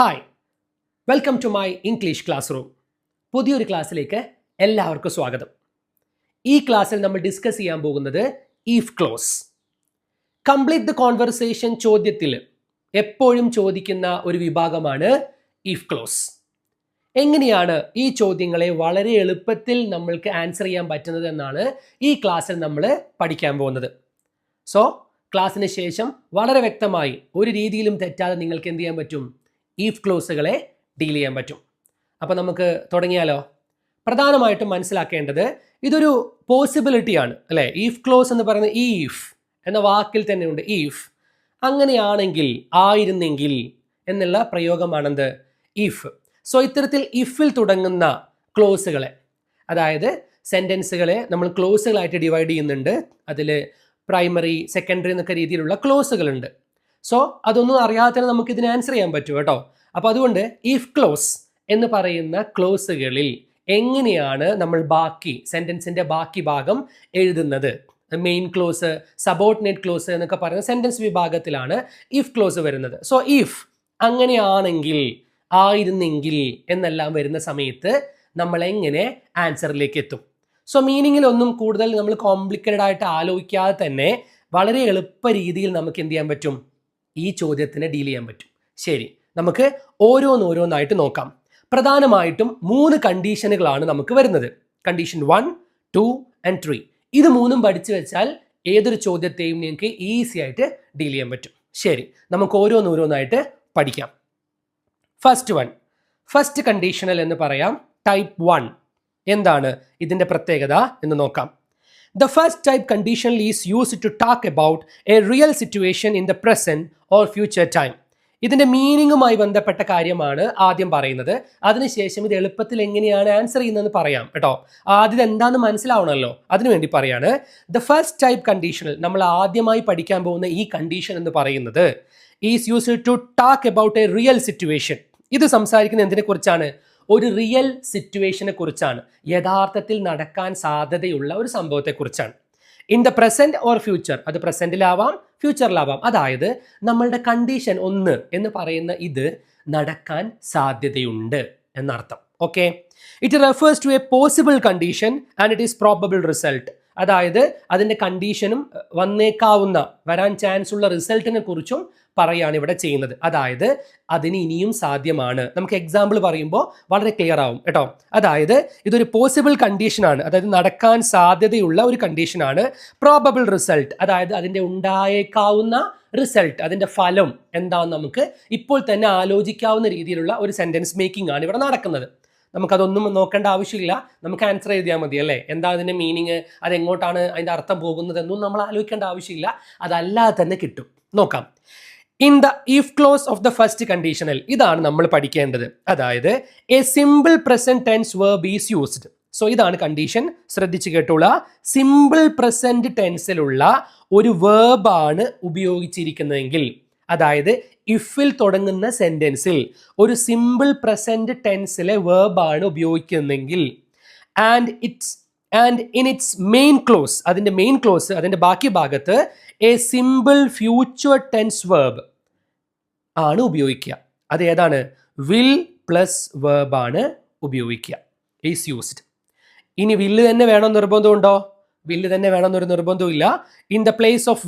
Hi, welcome to my English classroom. പുതിയൊരു ക്ലാസ്സിലേക്ക് എല്ലാവർക്കും സ്വാഗതം. ഈ ക്ലാസ്സിൽ നമ്മൾ ഡിസ്കസ് ചെയ്യാൻ പോകുന്നത് if close. Complete the conversation ചോദ്യത്തിൽ എപ്പോഴും ചോദിക്കുന്ന ഒരു വിഭാഗമാണ് ഇഫ് ക്ലോസ്. എങ്ങനെയാണ് ഈ ചോദ്യങ്ങളെ വളരെ എളുപ്പത്തിൽ നമ്മൾക്ക് ആൻസർ ചെയ്യാൻ പറ്റുന്നത് എന്നാണ് ഈ ക്ലാസ്സിൽ നമ്മൾ പഠിക്കാൻ പോകുന്നത്. സോ ക്ലാസ്സിന് ശേഷം വളരെ വ്യക്തമായി ഒരു രീതിയിലും തെറ്റാതെ നിങ്ങൾക്ക് എന്ത് ചെയ്യാൻ പറ്റും? ഇഫ് ക്ലോസുകളെ ഡീൽ ചെയ്യാൻ പറ്റും. അപ്പോൾ നമുക്ക് തുടങ്ങിയാലോ? പ്രധാനമായിട്ടും മനസ്സിലാക്കേണ്ടത് ഇതൊരു പോസിബിലിറ്റിയാണ് അല്ലേ? ഇഫ് ക്ലോസ് എന്ന് പറയുന്നത് ഈഫ് എന്ന വാക്കിൽ തന്നെ ഉണ്ട്. ഈഫ്, അങ്ങനെയാണെങ്കിൽ, ആയിരുന്നെങ്കിൽ എന്നുള്ള പ്രയോഗമാണെന്ത്? ഇഫ്. സോ ഇത്തരത്തിൽ ഇഫിൽ തുടങ്ങുന്ന ക്ലോസുകളെ, അതായത് സെൻറ്റൻസുകളെ നമ്മൾ ക്ലോസുകളായിട്ട് ഡിവൈഡ് ചെയ്യുന്നുണ്ട്. അതിൽ പ്രൈമറി, സെക്കൻഡറി എന്നൊക്കെ രീതിയിലുള്ള ക്ലോസുകളുണ്ട്. സോ അതൊന്നും അറിയാതെ തന്നെ നമുക്ക് ഇതിന് ആൻസർ ചെയ്യാൻ പറ്റും കേട്ടോ. അപ്പോൾ അതുകൊണ്ട് ഇഫ് ക്ലോസ് എന്ന് പറയുന്ന ക്ലോസുകളിൽ എങ്ങനെയാണ് നമ്മൾ ബാക്കി സെൻറ്റൻസിൻ്റെ ബാക്കി ഭാഗം എഴുതുന്നത്? മെയിൻ ക്ലോസ്, സബോർഡിനേറ്റ് ക്ലോസ് എന്നൊക്കെ പറയുന്ന സെൻറ്റൻസ് വിഭാഗത്തിലാണ് ഇഫ് ക്ലോസ് വരുന്നത്. സോ ഇഫ്, അങ്ങനെയാണെങ്കിൽ, ആയിരുന്നെങ്കിൽ എന്നെല്ലാം വരുന്ന സമയത്ത് നമ്മൾ എങ്ങനെ ആൻസറിലേക്ക് എത്തും? സോ മീനിങ്ങിലൊന്നും കൂടുതൽ നമ്മൾ കോംപ്ലിക്കേറ്റഡ് ആയിട്ട് ആലോചിക്കാതെ തന്നെ വളരെ എളുപ്പ രീതിയിൽ നമുക്ക് എന്ത് ചെയ്യാൻ പറ്റും? ഈ ചോദ്യത്തിനെ ഡീൽ ചെയ്യാൻ പറ്റും. ശരി, നമുക്ക് ഓരോന്നായിട്ട് നോക്കാം. പ്രധാനമായിട്ടും 3 കണ്ടീഷനുകളാണ് നമുക്ക് വരുന്നത്. Condition 1, 2 and 3. ഇത് 3ഉം പഠിച്ചു വെച്ചാൽ ഏതൊരു ചോദ്യത്തെയും നിങ്ങൾക്ക് ഈസി ആയിട്ട് ഡീൽ ചെയ്യാൻ പറ്റും. ശരി, നമുക്ക് ഓരോന്നായിട്ട് പഠിക്കാം. ഫസ്റ്റ് കണ്ടീഷണൽ എന്ന് പറയാം, ടൈപ്പ് 1. എന്താണ് ഇതിൻ്റെ പ്രത്യേകത എന്ന് നോക്കാം. The first type conditional is used to talk about a real situation in the present or future time. ഇതിൻ്റെ മീനിങ്ങുമായി ബന്ധപ്പെട്ട കാര്യമാണ് ആദ്യം പറയുന്നത്. അതിനുശേഷം ഇത് എളുപ്പത്തിൽ എങ്ങനെയാണ് ആൻസർ ചെയ്യുന്നതെന്ന് പറയാം കേട്ടോ. ആദ്യം എന്താണെന്ന് മനസ്സിലാവണമല്ലോ, അതിനുവേണ്ടി പറയാണ്. ദ ഫസ്റ്റ് ടൈപ്പ് കണ്ടീഷണൽ, നമ്മൾ ആദ്യമായി പഠിക്കാൻ പോകുന്ന ഈ കണ്ടീഷൻ എന്ന് പറയുന്നത് is used to talk about a real situation. ഇത് സംസാരിക്കുന്നത് എന്തിനെ കുറിച്ചാണ്? ഒരു റിയൽ സിറ്റുവേഷനെ കുറിച്ചാണ്, യഥാർത്ഥത്തിൽ നടക്കാൻ സാധ്യതയുള്ള ഒരു സംഭവത്തെക്കുറിച്ചാണ്. In the present or future, അത് പ്രസന്റിലാവാം ഫ്യൂച്ചറിലാവാം. അതായത് നമ്മളുടെ കണ്ടീഷൻ 1 എന്ന് പറയുന്ന ഇത് നടക്കാൻ സാധ്യതയുണ്ട് എന്നർത്ഥം. Okay, it refers to a possible condition and it is probable result. അതായത് അതിൻ്റെ കണ്ടീഷനും വരാൻ ചാൻസ് ഉള്ള റിസൾട്ടിനെ കുറിച്ചും പറയാണ് ഇവിടെ ചെയ്യുന്നത്. അതായത് അതിന് ഇനിയും സാധ്യമാണ്. നമുക്ക് എക്സാമ്പിൾ പറയുമ്പോൾ വളരെ ക്ലിയർ ആവും കേട്ടോ. അതായത് ഇതൊരു പോസിബിൾ കണ്ടീഷനാണ്, അതായത് നടക്കാൻ സാധ്യതയുള്ള ഒരു കണ്ടീഷനാണ്. പ്രോബബിൾ റിസൾട്ട്, അതായത് അതിൻ്റെ ഉണ്ടായേക്കാവുന്ന റിസൾട്ട്, അതിൻ്റെ ഫലം എന്താണെന്ന് നമുക്ക് ഇപ്പോൾ തന്നെ ആലോചിക്കാവുന്ന രീതിയിലുള്ള ഒരു സെൻറ്റൻസ് മേക്കിംഗ് ആണ് ഇവിടെ നടക്കുന്നത്. നമുക്കതൊന്നും നോക്കേണ്ട ആവശ്യമില്ല, നമുക്ക് ആൻസർ എഴുതിയാൽ മതി അല്ലേ. എന്താ അതിൻ്റെ മീനിങ്, അതെങ്ങോട്ടാണ് അതിൻ്റെ അർത്ഥം പോകുന്നതെന്നും നമ്മൾ ആലോചിക്കേണ്ട ആവശ്യമില്ല, അതല്ലാതെ തന്നെ കിട്ടും. നോക്കാം. In the if clause of the first conditional, ഇതാണ് നമ്മൾ പഠിക്കേണ്ടത്. അതായത് a simple present tense verb is used. So ഇതാണ് കണ്ടീഷൻ, ശ്രദ്ധിച്ച് കേട്ടോള. സിമ്പിൾ പ്രസന്റ് ടെൻസിലുള്ള ഒരു വേർബാണ് ഉപയോഗിച്ചിരിക്കുന്നതെങ്കിൽ, അതായത് ഇഫിൽ തുടങ്ങുന്ന സെന്റൻസിൽ ഒരു സിമ്പിൾ പ്രസന്റ് ടെൻസിലെ വേർബാണ് ഉപയോഗിക്കുന്നതെങ്കിൽ, and in its main clause, അതിൻ്റെ മെയിൻ ക്ലോസ്, അതിൻ്റെ ബാക്കി ഭാഗത്ത് a simple future tense verb ആണ് ഉപയോഗിക്കുക. അത് ഏതാണ്? വിൽ പ്ലസ് വേർബാണ് ഉപയോഗിക്കുക, ഈസ് യൂസ്ഡ്. ഇനി വില്ല് തന്നെ വേണം നിർബന്ധമുണ്ടോ? വില്ല് തന്നെ വേണമെന്നൊരു നിർബന്ധമില്ല. ഇൻ ദ പ്ലേസ് ഓഫ്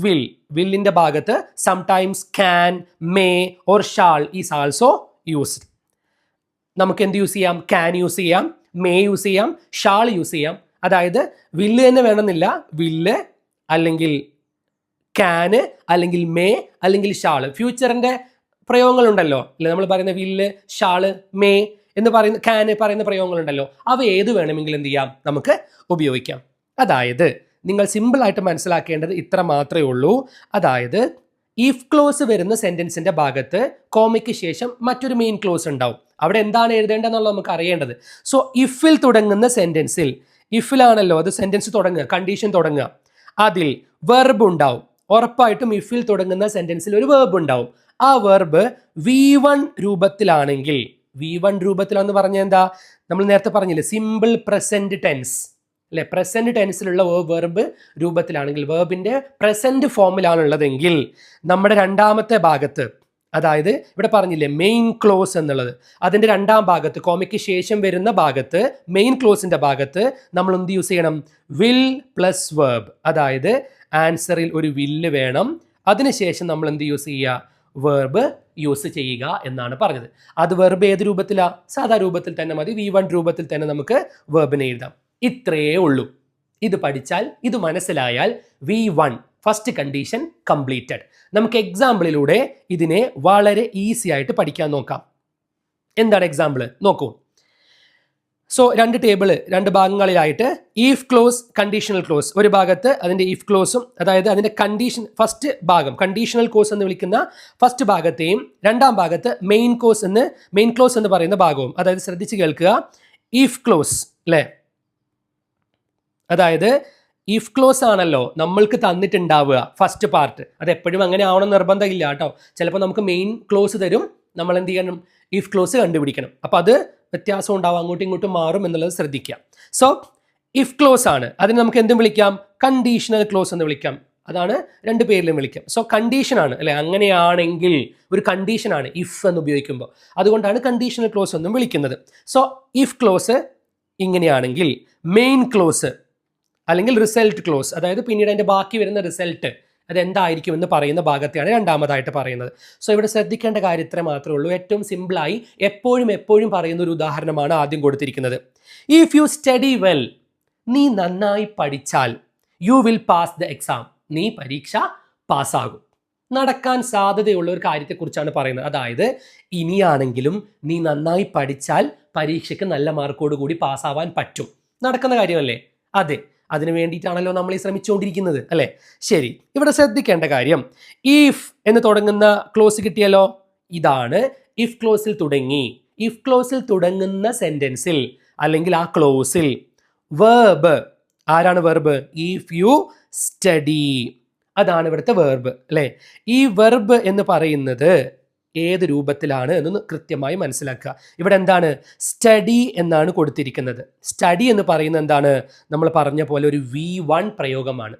വില്ലിൻ്റെ ഭാഗത്ത് sometimes can, may or shall is also used. നമുക്ക് എന്ത് യൂസ് ചെയ്യാം? ക്യാൻ യൂസ് ചെയ്യാം, മേ യൂസ് ചെയ്യാം, ഷാൾ യൂസ് ചെയ്യാം. അതായത് വില്ല് തന്നെ വേണമെന്നില്ല, വില്ല് അല്ലെങ്കിൽ ക്യാന് അല്ലെങ്കിൽ മേ അല്ലെങ്കിൽ ഷാള്. ഫ്യൂച്ചറിൻ്റെ പ്രയോഗങ്ങളുണ്ടല്ലോ അല്ലെ, നമ്മൾ പറയുന്ന വില്ല്, ഷാള്, മേ എന്ന് പറയുന്ന, ക്യാന് പറയുന്ന പ്രയോഗങ്ങളുണ്ടല്ലോ. അവ ഏത് വേണമെങ്കിലും എന്ത് ചെയ്യാം? നമുക്ക് ഉപയോഗിക്കാം. അതായത് നിങ്ങൾ സിമ്പിളായിട്ട് മനസ്സിലാക്കേണ്ടത് ഇത്ര മാത്രമേ ഉള്ളൂ. അതായത് ഇഫ് ക്ലോസ് വരുന്ന സെൻറ്റൻസിൻ്റെ ഭാഗത്ത് കോമയ്ക്ക് ശേഷം മറ്റൊരു മെയിൻ ക്ലോസ് ഉണ്ടാവും. അവിടെ എന്താണ് എഴുതേണ്ടതെന്നുള്ളത് നമുക്ക് അറിയേണ്ടത്. സോ ഇഫിൽ തുടങ്ങുന്ന സെൻറ്റൻസിൽ, ഇഫിലാണല്ലോ അത് സെൻറ്റൻസ് തുടങ്ങുക, കണ്ടീഷൻ തുടങ്ങുക, അതിൽ വെർബ് ഉണ്ടാവും. ഉറപ്പായിട്ടും ഇഫിൽ തുടങ്ങുന്ന സെൻറ്റൻസിൽ ഒരു വെർബ് ഉണ്ടാവും. ആ വെർബ് V1 രൂപത്തിലാണെങ്കിൽ, V1 രൂപത്തിലാണെന്ന് പറഞ്ഞാൽ എന്താ? നമ്മൾ നേരത്തെ പറഞ്ഞില്ലേ, സിമ്പിൾ പ്രസന്റ് ടെൻസ് അല്ലെ, പ്രസന്റ് ടെൻസിലുള്ള വെർബ് രൂപത്തിലാണെങ്കിൽ, വെർബിന്റെ പ്രസന്റ് ഫോമിലാണുള്ളതെങ്കിൽ നമ്മുടെ രണ്ടാമത്തെ ഭാഗത്ത് അതായത് ഇവിടെ പറഞ്ഞില്ലേ മെയിൻ ക്ലോസ് എന്നുള്ളത്, അതിൻ്റെ രണ്ടാം ഭാഗത്ത് കോമയ്ക്ക് ശേഷം വരുന്ന ഭാഗത്ത് മെയിൻ ക്ലോസിൻ്റെ ഭാഗത്ത് നമ്മൾ എന്ത് യൂസ് ചെയ്യണം? Will plus verb. അതായത് ആൻസറിൽ ഒരു വില്ല് വേണം, അതിനുശേഷം നമ്മൾ എന്ത് യൂസ് ചെയ്യുക? വെർബ് യൂസ് ചെയ്യുക എന്നാണ് പറഞ്ഞത്. അത് വെർബ് ഏത് രൂപത്തിലാണ്? സാധാ രൂപത്തിൽ തന്നെ മതി, V1 രൂപത്തിൽ തന്നെ നമുക്ക് വെർബിനെ എഴുതാം. ഇത്രയേ ഉള്ളൂ. ഇത് പഠിച്ചാൽ, ഇത് മനസ്സിലായാൽ V1 ഫസ്റ്റ് കണ്ടീഷൻ കംപ്ലീറ്റഡ്. നമുക്ക് എക്സാമ്പിളിലൂടെ ഇതിനെ വളരെ ഈസി ആയിട്ട് പഠിക്കാൻ നോക്കാം. എന്താണ് എക്സാമ്പിൾ? നോക്കൂ. സോ രണ്ട് ടേബിൾ, രണ്ട് ഭാഗങ്ങളിലായിട്ട് ഈഫ് ക്ലോസ്, കണ്ടീഷണൽ ക്ലോസ്. ഒരു ഭാഗത്ത് അതിൻ്റെ ഈഫ് ക്ലോസും, അതായത് അതിൻ്റെ കണ്ടീഷൻ ഫസ്റ്റ് ഭാഗം കണ്ടീഷണൽ ക്ലോസ് എന്ന് വിളിക്കുന്ന ഫസ്റ്റ് ഭാഗത്തെയും രണ്ടാം ഭാഗത്ത് മെയിൻ ക്ലോസ് എന്ന് പറയുന്ന ഭാഗവും. അതായത് ശ്രദ്ധിച്ച് കേൾക്കുക, ഈഫ് ക്ലോസ് അല്ലേ, അതായത് ഇഫ് ക്ലോസ് ആണല്ലോ നമ്മൾക്ക് തന്നിട്ടുണ്ടാവുക ഫസ്റ്റ് പാർട്ട്. അത് എപ്പോഴും അങ്ങനെ ആവണം നിർബന്ധമില്ല കേട്ടോ. ചിലപ്പോൾ നമുക്ക് മെയിൻ ക്ലോസ് തരും, നമ്മൾ എന്ത് ചെയ്യണം? ഇഫ് ക്ലോസ് കണ്ടുപിടിക്കണം. അപ്പോൾ അത് വ്യത്യാസം ഉണ്ടാവും, അങ്ങോട്ടും ഇങ്ങോട്ടും മാറും എന്നുള്ളത് ശ്രദ്ധിക്കാം. സോ ഇഫ് ക്ലോസ് ആണ്, അതിന് നമുക്ക് എന്തും വിളിക്കാം? കണ്ടീഷണൽ ക്ലോസ് എന്ന് വിളിക്കാം. അതാണ് രണ്ട് പേരിലും വിളിക്കാം. സോ കണ്ടീഷനാണ് അല്ലെ, അങ്ങനെയാണെങ്കിൽ ഒരു കണ്ടീഷനാണ് ഇഫ് എന്ന് ഉപയോഗിക്കുമ്പോൾ, അതുകൊണ്ടാണ് കണ്ടീഷണൽ ക്ലോസ് എന്നും വിളിക്കുന്നത്. സോ ഇഫ് ക്ലോസ് ഇങ്ങനെയാണെങ്കിൽ മെയിൻ ക്ലോസ് അല്ലെങ്കിൽ റിസൾട്ട് ക്ലോസ്, അതായത് പിന്നീട് അതിൻ്റെ ബാക്കി വരുന്ന റിസൾട്ട് അതെന്തായിരിക്കും എന്ന് പറയുന്ന ഭാഗത്തെയാണ് രണ്ടാമതായിട്ട് പറയുന്നത്. സോ ഇവിടെ ശ്രദ്ധിക്കേണ്ട കാര്യം ഇത്ര മാത്രമേ ഉള്ളൂ. ഏറ്റവും സിമ്പിളായി എപ്പോഴും പറയുന്ന ഒരു ഉദാഹരണമാണ് ആദ്യം കൊടുത്തിരിക്കുന്നത്. ഇഫ് യു സ്റ്റഡി വെൽ, നീ നന്നായി പഠിച്ചാൽ, U will pass the exam, നീ പരീക്ഷ പാസ്സാകും. നടക്കാൻ സാധ്യതയുള്ള ഒരു കാര്യത്തെക്കുറിച്ചാണ് പറയുന്നത്. അതായത് ഇനിയാണെങ്കിലും നീ നന്നായി പഠിച്ചാൽ പരീക്ഷയ്ക്ക് നല്ല മാർക്കോട് കൂടി പാസ്സാവാൻ പറ്റും. നടക്കുന്ന കാര്യമല്ലേ? അതെ, അതിനു വേണ്ടിയിട്ടാണല്ലോ നമ്മൾ ഈ ശ്രമിച്ചുകൊണ്ടിരിക്കുന്നത് അല്ലേ? ശരി, ഇവിടെ ശ്രദ്ധിക്കേണ്ട കാര്യം, ഇഫ് എന്ന് തുടങ്ങുന്ന ക്ലോസ് കിട്ടിയല്ലോ. ഇതാണ് ഇഫ് ക്ലോസിൽ തുടങ്ങി. ഇഫ് ക്ലോസിൽ തുടങ്ങുന്ന സെന്റൻസിൽ അല്ലെങ്കിൽ ആ ക്ലോസിൽ വെർബ് ആരാണ്? വെർബ് ഇഫ് യു സ്റ്റഡി, അതാണ് ഇവിടുത്തെ വെർബ് അല്ലേ? ഈ വെർബ് എന്ന് പറയുന്നത് ഏത് രൂപത്തിലാണ് എന്ന് കൃത്യമായി മനസ്സിലാക്കുക. ഇവിടെ എന്താണ്? സ്റ്റഡി എന്നാണ് കൊടുത്തിരിക്കുന്നത്. സ്റ്റഡി എന്ന് പറയുന്നത് എന്താണ്? നമ്മൾ പറഞ്ഞ പോലെ ഒരു V1 പ്രയോഗമാണ്.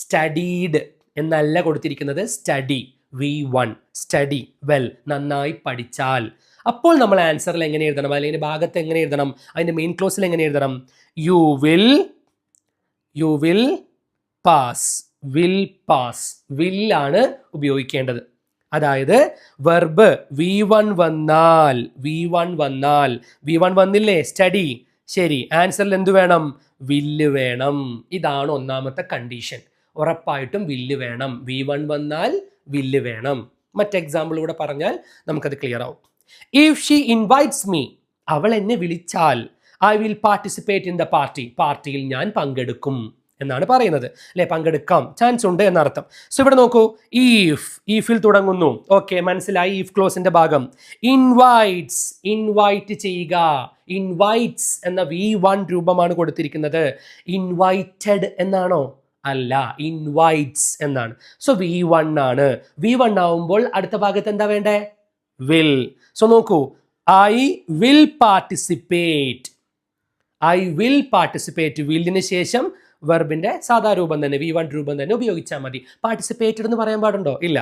സ്റ്റഡീഡ് എന്നല്ല കൊടുത്തിരിക്കുന്നത്, സ്റ്റഡി V1, സ്റ്റഡി വെൽ, നന്നായി പഠിച്ചാൽ. അപ്പോൾ നമ്മൾ ആൻസറിൽ എങ്ങനെ എഴുതണം, അല്ലെങ്കിൽ ഭാഗത്ത് എങ്ങനെ എഴുതണം, അതിൻ്റെ മെയിൻ ക്ലോസിൽ എങ്ങനെ എഴുതണം? You will pass. Will pass, വില്ലാണ് ഉപയോഗിക്കേണ്ടത്. അതായത് വെർബ് V1 വന്നില്ലേ? സ്റ്റഡി. ശരി, ആൻസറിൽ എന്ത് വേണം? വില്ല് വേണം. ഇതാണ് ഒന്നാമത്തെ കണ്ടീഷൻ. ഉറപ്പായിട്ടും വില്ല് വേണം. V1 വന്നാൽ വില്ല് വേണം. മറ്റ് എക്സാമ്പിളൂടെ പറഞ്ഞാൽ നമുക്കത് ക്ലിയർ ആവും. ഇഫ് ഷീ ഇൻവൈറ്റ്സ് മീ, അവൾ എന്നെ വിളിച്ചാൽ, I will participate in the party, പാർട്ടിയിൽ ഞാൻ പങ്കെടുക്കും എന്നാണ് പറയുന്നത് അല്ലെ? പങ്കെടുക്കാം, ചാൻസ് ഉണ്ട് എന്നർത്ഥം. സോ ഇവിടെ നോക്കൂ, ഈഫിൽ തുടങ്ങുന്നു. ഓക്കെ, മനസ്സിലായി. ഈഫ് ക്ലോസിന്റെ ഭാഗം ഇൻവൈറ്റ് ചെയ്യുക. ഇൻവൈറ്റ്സ് എന്ന V1 രൂപമാണ് കൊടുത്തിരിക്കുന്നത്. ഇൻവൈറ്റഡ് എന്നാണോ? അല്ല, ഇൻവൈറ്റ്സ് എന്നാണ്. സോ V1 ആണ്. V1 ആവുമ്പോൾ അടുത്ത ഭാഗത്ത് എന്താ വേണ്ടേ? വിൽ. സോ നോക്കൂ, ഐ വിൽ പാർട്ടിസിപ്പേറ്റ്. വില്ലിന് ശേഷം വെർബിന്റെ സാധാ രൂപം തന്നെ, V1 രൂപം തന്നെ ഉപയോഗിച്ചാൽ മതി. പാർട്ടിസിപ്പേറ്റഡ് എന്ന് പറയാൻ പാടുണ്ടോ? ഇല്ല.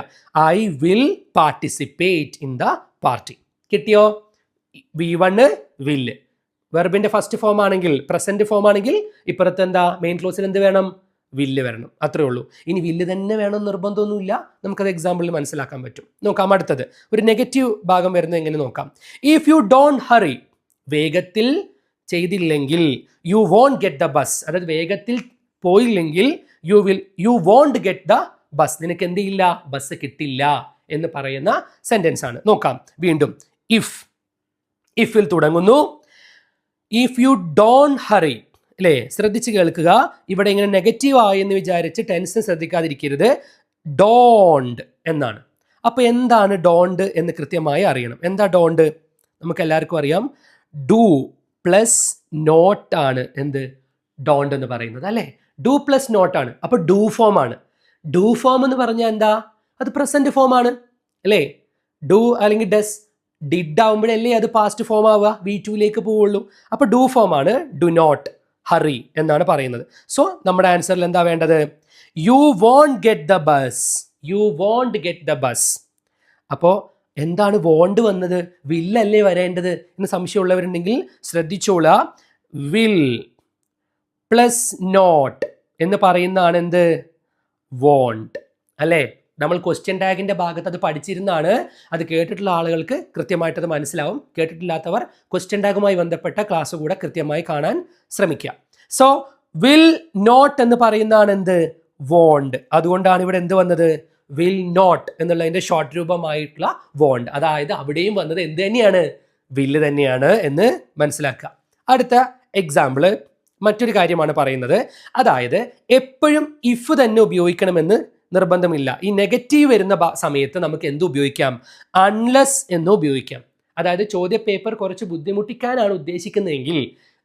I will participate in the party. കിട്ടിയോ? V1 വില്ല്. വെർബിന്റെ ഫസ്റ്റ് ഫോം ആണെങ്കിൽ, പ്രസന്റ് ഫോം ആണെങ്കിൽ ഇപ്പുറത്ത് എന്താ? മെയിൻ ക്ലോസിൽ എന്ത് വേണം? വില്ല് വരണം. അത്രേ ഉള്ളൂ. ഇനി വില്ല് തന്നെ വേണം നിർബന്ധമൊന്നുമില്ല. നമുക്കത് എക്സാമ്പിളിൽ മനസ്സിലാക്കാൻ പറ്റും. നോക്കാം അടുത്തത്. ഒരു നെഗറ്റീവ് ഭാഗം വരുന്നത് എങ്ങനെ നോക്കാം. ഇഫ് യു ഡോണ്ട് ഹറി, വേഗത്തിൽ ചെയ്തില്ലെങ്കിൽ, you won't get the bus, അതായത് വേഗത്തിൽ പോയില്ലെങ്കിൽ you won't get the bus, നിനക്ക് എന്ത് ചെയ്യില്ല? ബസ് കിട്ടില്ല എന്ന് പറയുന്ന സെന്റൻസ് ആണ്. നോക്കാം വീണ്ടും. ഇഫിൽ തുടങ്ങുന്നു. ഇഫ് യു ഡോണ്ട് ഹറി അല്ലേ? ശ്രദ്ധിച്ച് കേൾക്കുക. ഇവിടെ ഇങ്ങനെ നെഗറ്റീവ് ആയി എന്ന് വിചാരിച്ച് ടെൻസ് ശ്രദ്ധിക്കാതിരിക്കരുത്. ഡോണ്ട് എന്നാണ്. അപ്പൊ എന്താണ് ഡോണ്ട് എന്ന് കൃത്യമായി അറിയണം. എന്താ ഡോണ്ട്? നമുക്ക് എല്ലാവർക്കും അറിയാം, ഡു പ്ലസ് നോട്ട് ആണ് എന്ത്? ഡോണ്ട് എന്ന് പറയുന്നത് അല്ലേ? ഡു പ്ലസ് നോട്ട് ആണ്. അപ്പൊ ഡു ഫോം ആണ്. ഡു ഫോം എന്ന് പറഞ്ഞാൽ എന്താ? അത് പ്രസന്റ് ഫോം ആണ് അല്ലേ? ഡു അല്ലെങ്കിൽ ഡസ്, ഡിഡ് ആവുമ്പോഴല്ലേ അത് പാസ്റ്റ് ഫോം ആവുക, V2ലേക്ക് പോവുള്ളൂ. അപ്പൊ ഡു ഫോം ആണ്. ഡു നോട്ട് ഹറി എന്നാണ് പറയുന്നത്. സോ നമ്മുടെ ആൻസറിൽ എന്താ വേണ്ടത്? You won't get the bus. അപ്പോൾ എന്താണ് വോണ്ട് വന്നത്? വില്ലല്ലേ വരേണ്ടത് എന്ന് സംശയമുള്ളവരുണ്ടെങ്കിൽ ശ്രദ്ധിച്ചോളാം. വിൽ പ്ലസ് നോട്ട് എന്ന് പറയുന്നതാണ് എന്ത്? വോണ്ട് അല്ലേ? നമ്മൾ ക്വസ്റ്റ്യൻ ടാഗിന്റെ ഭാഗത്ത് അത് പഠിച്ചിരുന്നാണ്. അത് കേട്ടിട്ടുള്ള ആളുകൾക്ക് കൃത്യമായിട്ട് അത് മനസ്സിലാവും. കേട്ടിട്ടില്ലാത്തവർ ക്വസ്റ്റ്യൻ ടാഗുമായി ബന്ധപ്പെട്ട ക്ലാസ് കൂടെ കൃത്യമായി കാണാൻ ശ്രമിക്കുക. സോ വിൽ നോട്ട് എന്ന് പറയുന്നതാണ് എന്ത്? വോണ്ട്. അതുകൊണ്ടാണ് ഇവിടെ എന്ത് വന്നത്? വിൽ നോട്ട് എന്നുള്ളതിന്റെ ഷോർട്ട് രൂപമായിട്ടുള്ള വോണ്ട്. അതായത് അവിടെയും വന്നത് എന്ത് തന്നെയാണ്? വില്ല് തന്നെയാണ് എന്ന് മനസ്സിലാക്കുക. അടുത്ത എക്സാമ്പിള് മറ്റൊരു കാര്യമാണ് പറയുന്നത്. അതായത് എപ്പോഴും ഇഫ് തന്നെ ഉപയോഗിക്കണമെന്ന് നിർബന്ധമില്ല. ഈ നെഗറ്റീവ് വരുന്ന സമയത്ത് നമുക്ക് എന്ത് ഉപയോഗിക്കാം? അൺലെസ് എന്ന് ഉപയോഗിക്കാം. അതായത് ചോദ്യ പേപ്പർ കുറച്ച് ബുദ്ധിമുട്ടിക്കാനാണ് ഉദ്ദേശിക്കുന്നതെങ്കിൽ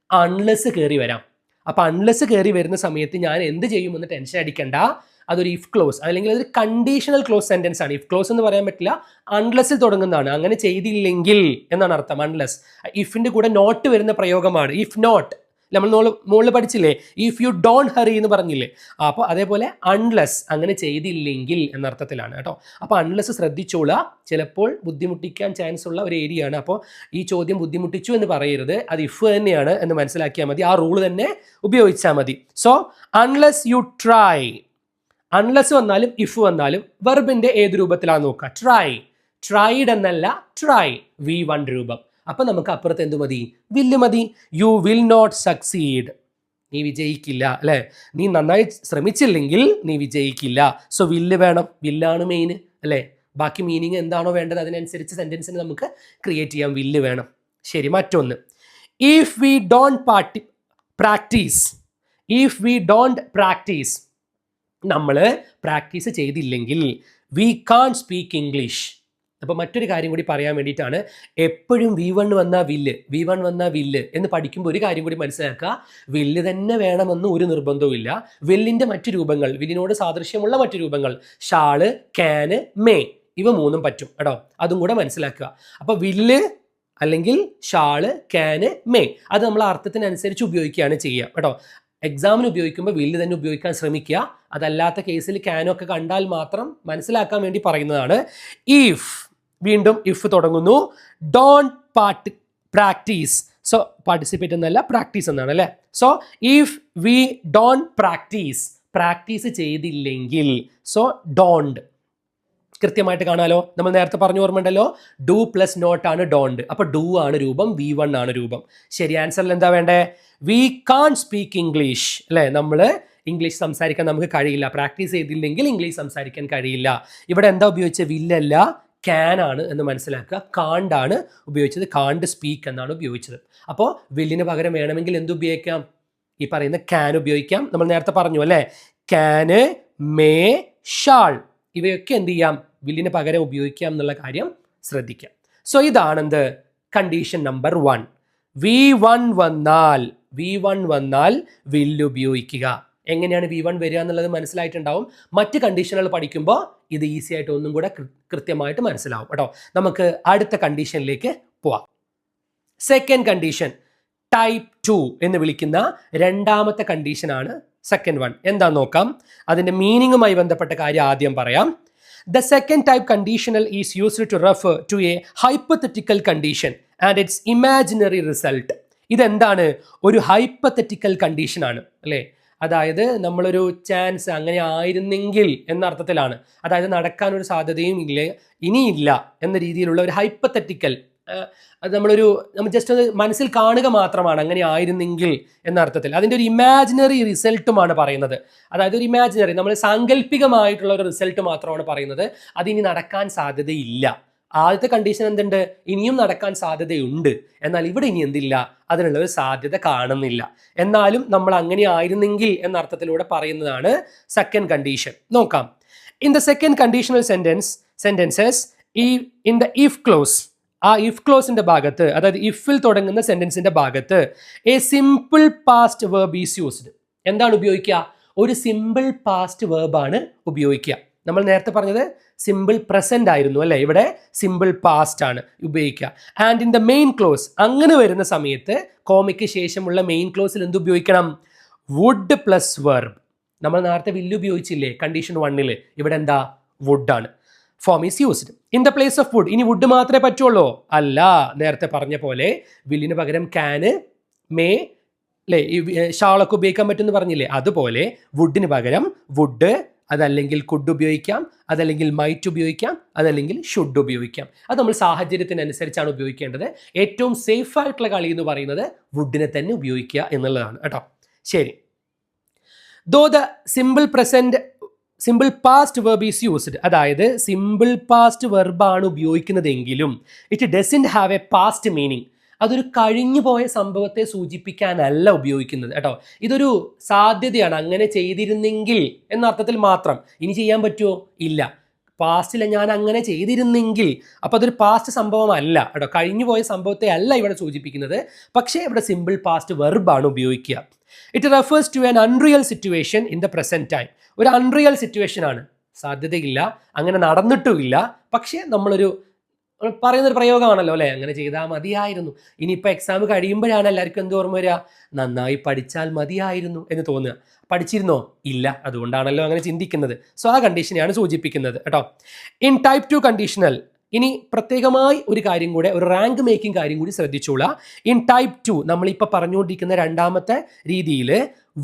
അൺലെസ് കയറി വരാം. അപ്പൊ അൺലെസ് കയറി വരുന്ന സമയത്ത് ഞാൻ എന്ത് ചെയ്യുമെന്ന് ടെൻഷൻ അടിക്കണ്ട. അതൊരു ഇഫ് ക്ലോസ് അല്ലെങ്കിൽ അതൊരു കണ്ടീഷണൽ ക്ലോസ് സെന്റൻസ് ആണ്. ഇഫ് ക്ലോസ് എന്ന് പറയാൻ പറ്റില്ല, അൺലെസ്സിൽ തുടങ്ങുന്നതാണ്. അങ്ങനെ ചെയ്തില്ലെങ്കിൽ എന്നാണ് അർത്ഥം. അൺലെസ് ഇഫിന്റെ കൂടെ നോട്ട് വരുന്ന പ്രയോഗമാണ്. ഇഫ് നോട്ട് നമ്മൾ മുകളിൽ പഠിച്ചില്ലേ, ഇഫ് യു ഡോണ്ട് ഹറി എന്ന് പറഞ്ഞില്ലേ. അപ്പോൾ അതേപോലെ അൺലെസ് അങ്ങനെ ചെയ്തില്ലെങ്കിൽ എന്നർത്ഥത്തിലാണ് കേട്ടോ. അപ്പോൾ അൺലെസ് ശ്രദ്ധിച്ചോളുക, ചിലപ്പോൾ ബുദ്ധിമുട്ടിക്കാൻ ചാൻസ് ഉള്ള ഒരു ഏരിയ ആണ്. അപ്പോൾ ഈ ചോദ്യം ബുദ്ധിമുട്ടിച്ചു എന്ന് പറയരുത്, അത് ഇഫ് തന്നെയാണ് എന്ന് മനസ്സിലാക്കിയാൽ മതി. ആ റൂൾ തന്നെ ഉപയോഗിച്ചാൽ മതി. So unless you try, unless വന്നാലും ഇഫ് വന്നാലും വെർബിന്റെ ഏത് രൂപത്തിലാണ് നോക്കുക? ട്രൈ. ട്രൈഡ് എന്നല്ല, ട്രൈ V1 രൂപം. അപ്പൊ നമുക്ക് അപ്പുറത്ത് എന്ത് മതി? വില്ല് മതി. യു വിൽ നോട്ട് സക്സീഡ്, നീ വിജയിക്കില്ല അല്ലെ. നീ നന്നായി ശ്രമിച്ചില്ലെങ്കിൽ നീ വിജയിക്കില്ല. സോ വില്ല് വേണം, വില്ലാണ് മെയിൻ അല്ലേ. ബാക്കി മീനിങ് എന്താണോ വേണ്ടത് അതിനനുസരിച്ച് സെന്റൻസിന് നമുക്ക് ക്രിയേറ്റ് ചെയ്യാം. വില്ല് വേണം. ശരി, മറ്റൊന്ന്, if we don't practice. If we don't practice, നമ്മൾ പ്രാക്ടീസ് ചെയ്തില്ലെങ്കിൽ വി കാൺ സ്പീക്ക് ഇംഗ്ലീഷ്. അപ്പോൾ മറ്റൊരു കാര്യം കൂടി പറയാൻ വേണ്ടിയിട്ടാണ്. എപ്പോഴും V1 വന്നാൽ വില്ല്, V1 വന്നാൽ വില്ല് എന്ന് പഠിക്കുമ്പോൾ ഒരു കാര്യം കൂടി മനസ്സിലാക്കുക. വില്ല് തന്നെ വേണമെന്ന് ഒരു നിർബന്ധവും ഇല്ല. വില്ലിൻ്റെ മറ്റു രൂപങ്ങൾ, വില്ലിനോട് സാദൃശ്യമുള്ള മറ്റു രൂപങ്ങൾ ഷാള്, ക്യാന്, മേ, ഇവ മൂന്നും പറ്റും കേട്ടോ. അതും കൂടെ മനസ്സിലാക്കുക. അപ്പോൾ വില്ല് അല്ലെങ്കിൽ ഷാള്, ക്യാന്, മേ അത് നമ്മൾ അർത്ഥത്തിനനുസരിച്ച് ഉപയോഗിക്കുകയാണ് ചെയ്യുക കേട്ടോ. എക്സാമിന് ഉപയോഗിക്കുമ്പോൾ വില്ല് തന്നെ ഉപയോഗിക്കാൻ ശ്രമിക്കുക. അതല്ലാത്ത കേസിൽ ക്യാനൊക്കെ കണ്ടാൽ മാത്രം മനസ്സിലാക്കാൻ വേണ്ടി പറയുന്നതാണ്. ഇഫ്, വീണ്ടും ഇഫ് തുടങ്ങുന്നു. Don't practice. സോ പാർട്ടിസിപ്പേറ്റ് എന്നല്ല, പ്രാക്ടീസ് എന്നാണ് അല്ലേ. So if we don't practice ചെയ്തില്ലെങ്കിൽ, സോ ഡോണ്ട് കൃത്യമായിട്ട് കാണാലോ. നമ്മൾ നേരത്തെ പറഞ്ഞു ഓർമ്മയുണ്ടല്ലോ, ഡു പ്ലസ് നോട്ട് ആണ് ഡോണ്ട്. അപ്പൊ ഡു ആണ് രൂപം, V1 ആണ് രൂപം. ശരി, ആൻസറിൽ എന്താ വേണ്ടേ? വി കാൺ സ്പീക്ക് ഇംഗ്ലീഷ് അല്ലേ. നമ്മൾ ഇംഗ്ലീഷ് സംസാരിക്കാൻ നമുക്ക് കഴിയില്ല. പ്രാക്ടീസ് ചെയ്തില്ലെങ്കിൽ ഇംഗ്ലീഷ് സംസാരിക്കാൻ കഴിയില്ല. ഇവിടെ എന്താ ഉപയോഗിച്ചത്? വില്ലല്ല, ക്യാൻ ആണ് എന്ന് മനസ്സിലാക്കുക. കാണ്ട് ആണ് ഉപയോഗിച്ചത്, കാണ്ട് സ്പീക്ക് എന്നാണ് ഉപയോഗിച്ചത്. അപ്പോൾ വില്ലിന് പകരം വേണമെങ്കിൽ എന്ത് ഉപയോഗിക്കാം? ഈ പറയുന്ന ക്യാൻ ഉപയോഗിക്കാം. നമ്മൾ നേരത്തെ പറഞ്ഞു അല്ലേ, ക്യാന്, മേ, ഷാൾ ഇവയൊക്കെ എന്ത് ചെയ്യാം? വില്ലിന് പകരം ഉപയോഗിക്കാം എന്നുള്ള കാര്യം ശ്രദ്ധിക്കാം. സോ ഇതാണെന്ത്? Condition number 1. V1 വന്നാൽ വില്ല് ഉപയോഗിക്കുക. എങ്ങനെയാണ് V1 വരിക എന്നുള്ളത് മനസ്സിലായിട്ടുണ്ടാവും. മറ്റ് കണ്ടീഷനുകൾ പഠിക്കുമ്പോൾ ഇത് ഈസി ആയിട്ട് ഒന്നും കൂടെ കൃത്യമായിട്ട് മനസ്സിലാവും കേട്ടോ. നമുക്ക് അടുത്ത കണ്ടീഷനിലേക്ക് പോവാം. സെക്കൻഡ് കണ്ടീഷൻ, ടൈപ്പ് 2 എന്ന് വിളിക്കുന്ന രണ്ടാമത്തെ കണ്ടീഷനാണ് സെക്കൻഡ് വൺ. എന്താ നോക്കാം. അതിന്റെ മീനിങ്ങുമായി ബന്ധപ്പെട്ട കാര്യം ആദ്യം പറയാം. The second type conditional is used to refer to a hypothetical condition and its imaginary result. ഇതെന്താണ്? ഒരു ഹൈപ്പത്തറ്റിക്കൽ കണ്ടീഷൻ ആണ് അല്ലേ. അതായത് നമ്മളൊരു ചാൻസ് അങ്ങനെ ആയിരുന്നെങ്കിൽ എന്ന അർത്ഥത്തിലാണ്. അതായത് നടക്കാനൊരു സാധ്യതയും ഇല്ല, ഇനിയില്ല എന്ന രീതിയിലുള്ള ഒരു ഹൈപ്പത്തറ്റിക്കൽ, അത് നമ്മൾ ജസ്റ്റ് ഒന്ന് മനസ്സിൽ കാണുക മാത്രമാണ്, അങ്ങനെ ആയിരുന്നെങ്കിൽ എന്ന അർത്ഥത്തിൽ. അതിൻ്റെ ഒരു ഇമാജിനറി റിസൾട്ടുമാണ് പറയുന്നത്. അതായത് ഒരു ഇമാജിനറി, നമ്മൾ സാങ്കല്പികമായിട്ടുള്ള ഒരു റിസൾട്ട് മാത്രമാണ് പറയുന്നത്. അതിനി നടക്കാൻ സാധ്യതയില്ല. ആദ്യത്തെ കണ്ടീഷൻ എന്തുണ്ട്? ഇനിയും നടക്കാൻ സാധ്യതയുണ്ട്. എന്നാൽ ഇവിടെ ഇനി എന്തില്ല? അതിനുള്ള ഒരു സാധ്യത കാണുന്നില്ല. എന്നാലും നമ്മൾ അങ്ങനെ ആയിരുന്നെങ്കിൽ എന്ന അർത്ഥത്തിലൂടെ പറയുന്നതാണ് സെക്കൻഡ് കണ്ടീഷൻ. നോക്കാം. In the second conditional sentences in the if close, ആ ഇഫ് ക്ലോസിന്റെ ഭാഗത്ത്, അതായത് ഇഫിൽ തുടങ്ങുന്ന സെന്റൻസിന്റെ ഭാഗത്ത് a simple past verb is used. എന്താണ് ഉപയോഗിക്കുക? ഒരു സിമ്പിൾ പാസ്റ്റ് വേർബാണ് ഉപയോഗിക്കുക. നമ്മൾ നേരത്തെ പറഞ്ഞത് സിമ്പിൾ പ്രസന്റ് ആയിരുന്നു അല്ലേ. ഇവിടെ സിമ്പിൾ പാസ്റ്റ് ആണ് ഉപയോഗിക്കുക. And in the main clause, അങ്ങനെ വരുന്ന സമയത്ത് കോമയ്ക്ക് ശേഷമുള്ള മെയിൻ ക്ലോസിൽ എന്ത് ഉപയോഗിക്കണം? Would plus verb. നമ്മൾ നേരത്തെ വില്ല് ഉപയോഗിച്ചില്ലേ കണ്ടീഷൻ 1. ഇവിടെ എന്താ? വുഡ് ആണ്. Form is used. In the place of wood, ഇനി വുഡ് മാത്രമേ പറ്റുള്ളൂ? അല്ല, നേരത്തെ പറഞ്ഞ പോലെ വില്ലിന് പകരം ക്യാന്, മേ, അല്ലേ, ഈ ഷാളൊക്കെ ഉപയോഗിക്കാൻ പറ്റുമെന്ന് പറഞ്ഞില്ലേ, അതുപോലെ വുഡിന് പകരം വുഡ്, അതല്ലെങ്കിൽ കുഡ് ഉപയോഗിക്കാം, അതല്ലെങ്കിൽ മൈറ്റ് ഉപയോഗിക്കാം, അതല്ലെങ്കിൽ ഷുഡ് ഉപയോഗിക്കാം. അത് നമ്മൾ സാഹചര്യത്തിനനുസരിച്ചാണ് ഉപയോഗിക്കേണ്ടത്. ഏറ്റവും സേഫ് ആയിട്ടുള്ള കളി എന്ന് പറയുന്നത് വുഡിനെ തന്നെ ഉപയോഗിക്കുക എന്നുള്ളതാണ് കേട്ടോ. ശരി. Though the simple past verb is used, അതായത് സിമ്പിൾ പാസ്റ്റ് വെർബാണ് ഉപയോഗിക്കുന്നതെങ്കിലും it doesn't have a past meaning, അതൊരു കഴിഞ്ഞു പോയ സംഭവത്തെ സൂചിപ്പിക്കാനല്ല ഉപയോഗിക്കുന്നത് കേട്ടോ. ഇതൊരു സാധ്യതയാണ്, അങ്ങനെ ചെയ്തിരുന്നെങ്കിൽ എന്ന അർത്ഥത്തിൽ മാത്രം. ഇനി ചെയ്യാൻ പറ്റുമോ? ഇല്ല. പാസ്റ്റിൽ ഞാൻ അങ്ങനെ ചെയ്തിരുന്നെങ്കിൽ, അപ്പോൾ അതൊരു പാസ്റ്റ് സംഭവമല്ല കേട്ടോ, കഴിഞ്ഞു പോയ സംഭവത്തെ അല്ല ഇവിടെ സൂചിപ്പിക്കുന്നത്. പക്ഷേ ഇവിടെ സിമ്പിൾ പാസ്റ്റ് വെർബാണ് ഉപയോഗിക്കുക. It refers to an unreal situation in the present time. ഒരു അൺറിയൽ സിറ്റുവേഷൻ ആണ്, സാധ്യതയില്ല, അങ്ങനെ നടന്നിട്ടുമില്ല, പക്ഷേ നമ്മളൊരു പറയുന്നൊരു പ്രയോഗമാണല്ലോ അല്ലേ, അങ്ങനെ ചെയ്താൽ മതിയായിരുന്നു. ഇനിയിപ്പോൾ എക്സാം കഴിയുമ്പോഴാണ് എല്ലാവർക്കും എന്ത് ഓർമ്മ വരിക? നന്നായി പഠിച്ചാൽ മതിയായിരുന്നു എന്ന് തോന്നുക. പഠിച്ചിരുന്നോ? ഇല്ല. അതുകൊണ്ടാണല്ലോ അങ്ങനെ ചിന്തിക്കുന്നത്. സോ ആ കണ്ടീഷനെയാണ് സൂചിപ്പിക്കുന്നത് കേട്ടോ. ഇൻ ടൈപ്പ് 2 കണ്ടീഷണൽ, ഇനി പ്രത്യേകമായി ഒരു കാര്യം കൂടെ, ഒരു റാങ്ക് മേക്കിംഗ് കാര്യം കൂടി ശ്രദ്ധിച്ചോളാം. ഇൻ ടൈപ്പ് 2 നമ്മളിപ്പോൾ പറഞ്ഞുകൊണ്ടിരിക്കുന്ന രണ്ടാമത്തെ രീതിയിൽ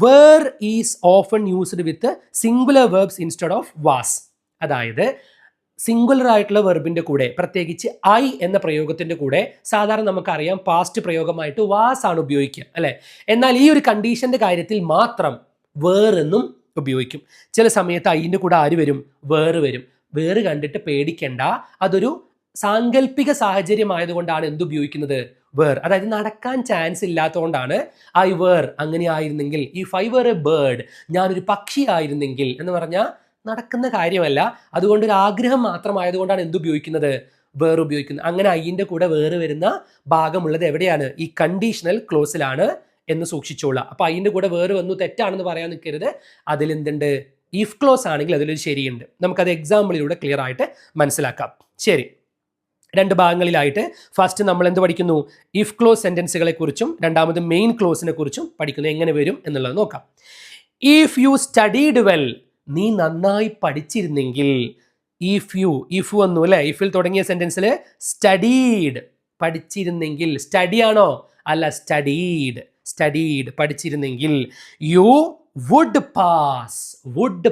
were is often used with singular verbs instead of was. അതായത് സിംഗുലർ ആയിട്ടുള്ള വെർബിന്റെ കൂടെ, പ്രത്യേകിച്ച് ഐ എന്ന പ്രയോഗത്തിന്റെ കൂടെ സാധാരണ നമുക്കറിയാം പാസ്റ്റ് പ്രയോഗമായിട്ട് വാസ് ആണ് ഉപയോഗിക്കുക അല്ലെ. എന്നാൽ ഈ ഒരു കണ്ടീഷന്റെ കാര്യത്തിൽ മാത്രം വേർ എന്നും ഉപയോഗിക്കും. ചില സമയത്ത് ഐൻ്റെ കൂടെ ആര് വരും? വേർ വരും. വേർ കണ്ടിട്ട് പേടിക്കണ്ട, അതൊരു സാങ്കല്പിക സാഹചര്യമായതുകൊണ്ടാണ് എന്തുപയോഗിക്കുന്നത്? വേർ. അതായത് നടക്കാൻ ചാൻസ് ഇല്ലാത്തതുകൊണ്ടാണ് ഐ വേർ, അങ്ങനെ ആയിരുന്നെങ്കിൽ, if I were a bird, ഞാനൊരു പക്ഷി ആയിരുന്നെങ്കിൽ എന്ന് പറഞ്ഞാൽ നടക്കുന്ന കാര്യമല്ല. അതുകൊണ്ട് ഒരു ആഗ്രഹം മാത്രമായതുകൊണ്ടാണ് എന്തുപയോഗിക്കുന്നത്? വേർ ഉപയോഗിക്കുന്നത്. അങ്ങനെ ഐൻ്റെ കൂടെ വേർ വരുന്ന ഭാഗമുള്ളത് എവിടെയാണ്? ഈ കണ്ടീഷണൽ ക്ലോസിലാണ് എന്ന് സൂക്ഷിച്ചോളാം. അപ്പോൾ ഐൻ്റെ കൂടെ വേർ വന്നു തെറ്റാണെന്ന് പറയാൻ നിൽക്കരുത്. അതിലെന്തുണ്ട്? ഇഫ് ക്ലോസ് ആണെങ്കിൽ അതിലൊരു ശരിയുണ്ട്. നമുക്കത് എക്സാമ്പിളിലൂടെ ക്ലിയർ ആയിട്ട് മനസ്സിലാക്കാം. ശരി, രണ്ട് ഭാഗങ്ങളിലായിട്ട് ഫസ്റ്റ് നമ്മൾ എന്ത് പഠിക്കുന്നു? ഇഫ് ക്ലോസ് സെൻറ്റൻസുകളെ കുറിച്ചും രണ്ടാമത് മെയിൻ ക്ലോസിനെ കുറിച്ചും പഠിക്കുന്നു. എങ്ങനെ വരും എന്നുള്ളത് നോക്കാം. ഇഫ് യു സ്റ്റഡീഡ് വെൽ, നീ നന്നായി പഠിച്ചിരുന്നെങ്കിൽ. ഇഫ് വന്നു അല്ലേ, ഇഫിൽ തുടങ്ങിയ സെന്റൻസിൽ സ്റ്റഡീഡ്, പഠിച്ചിരുന്നെങ്കിൽ. സ്റ്റഡി ആണോ? അല്ല, സ്റ്റഡീഡ് പഠിച്ചിരുന്നെങ്കിൽ. യു വുഡ്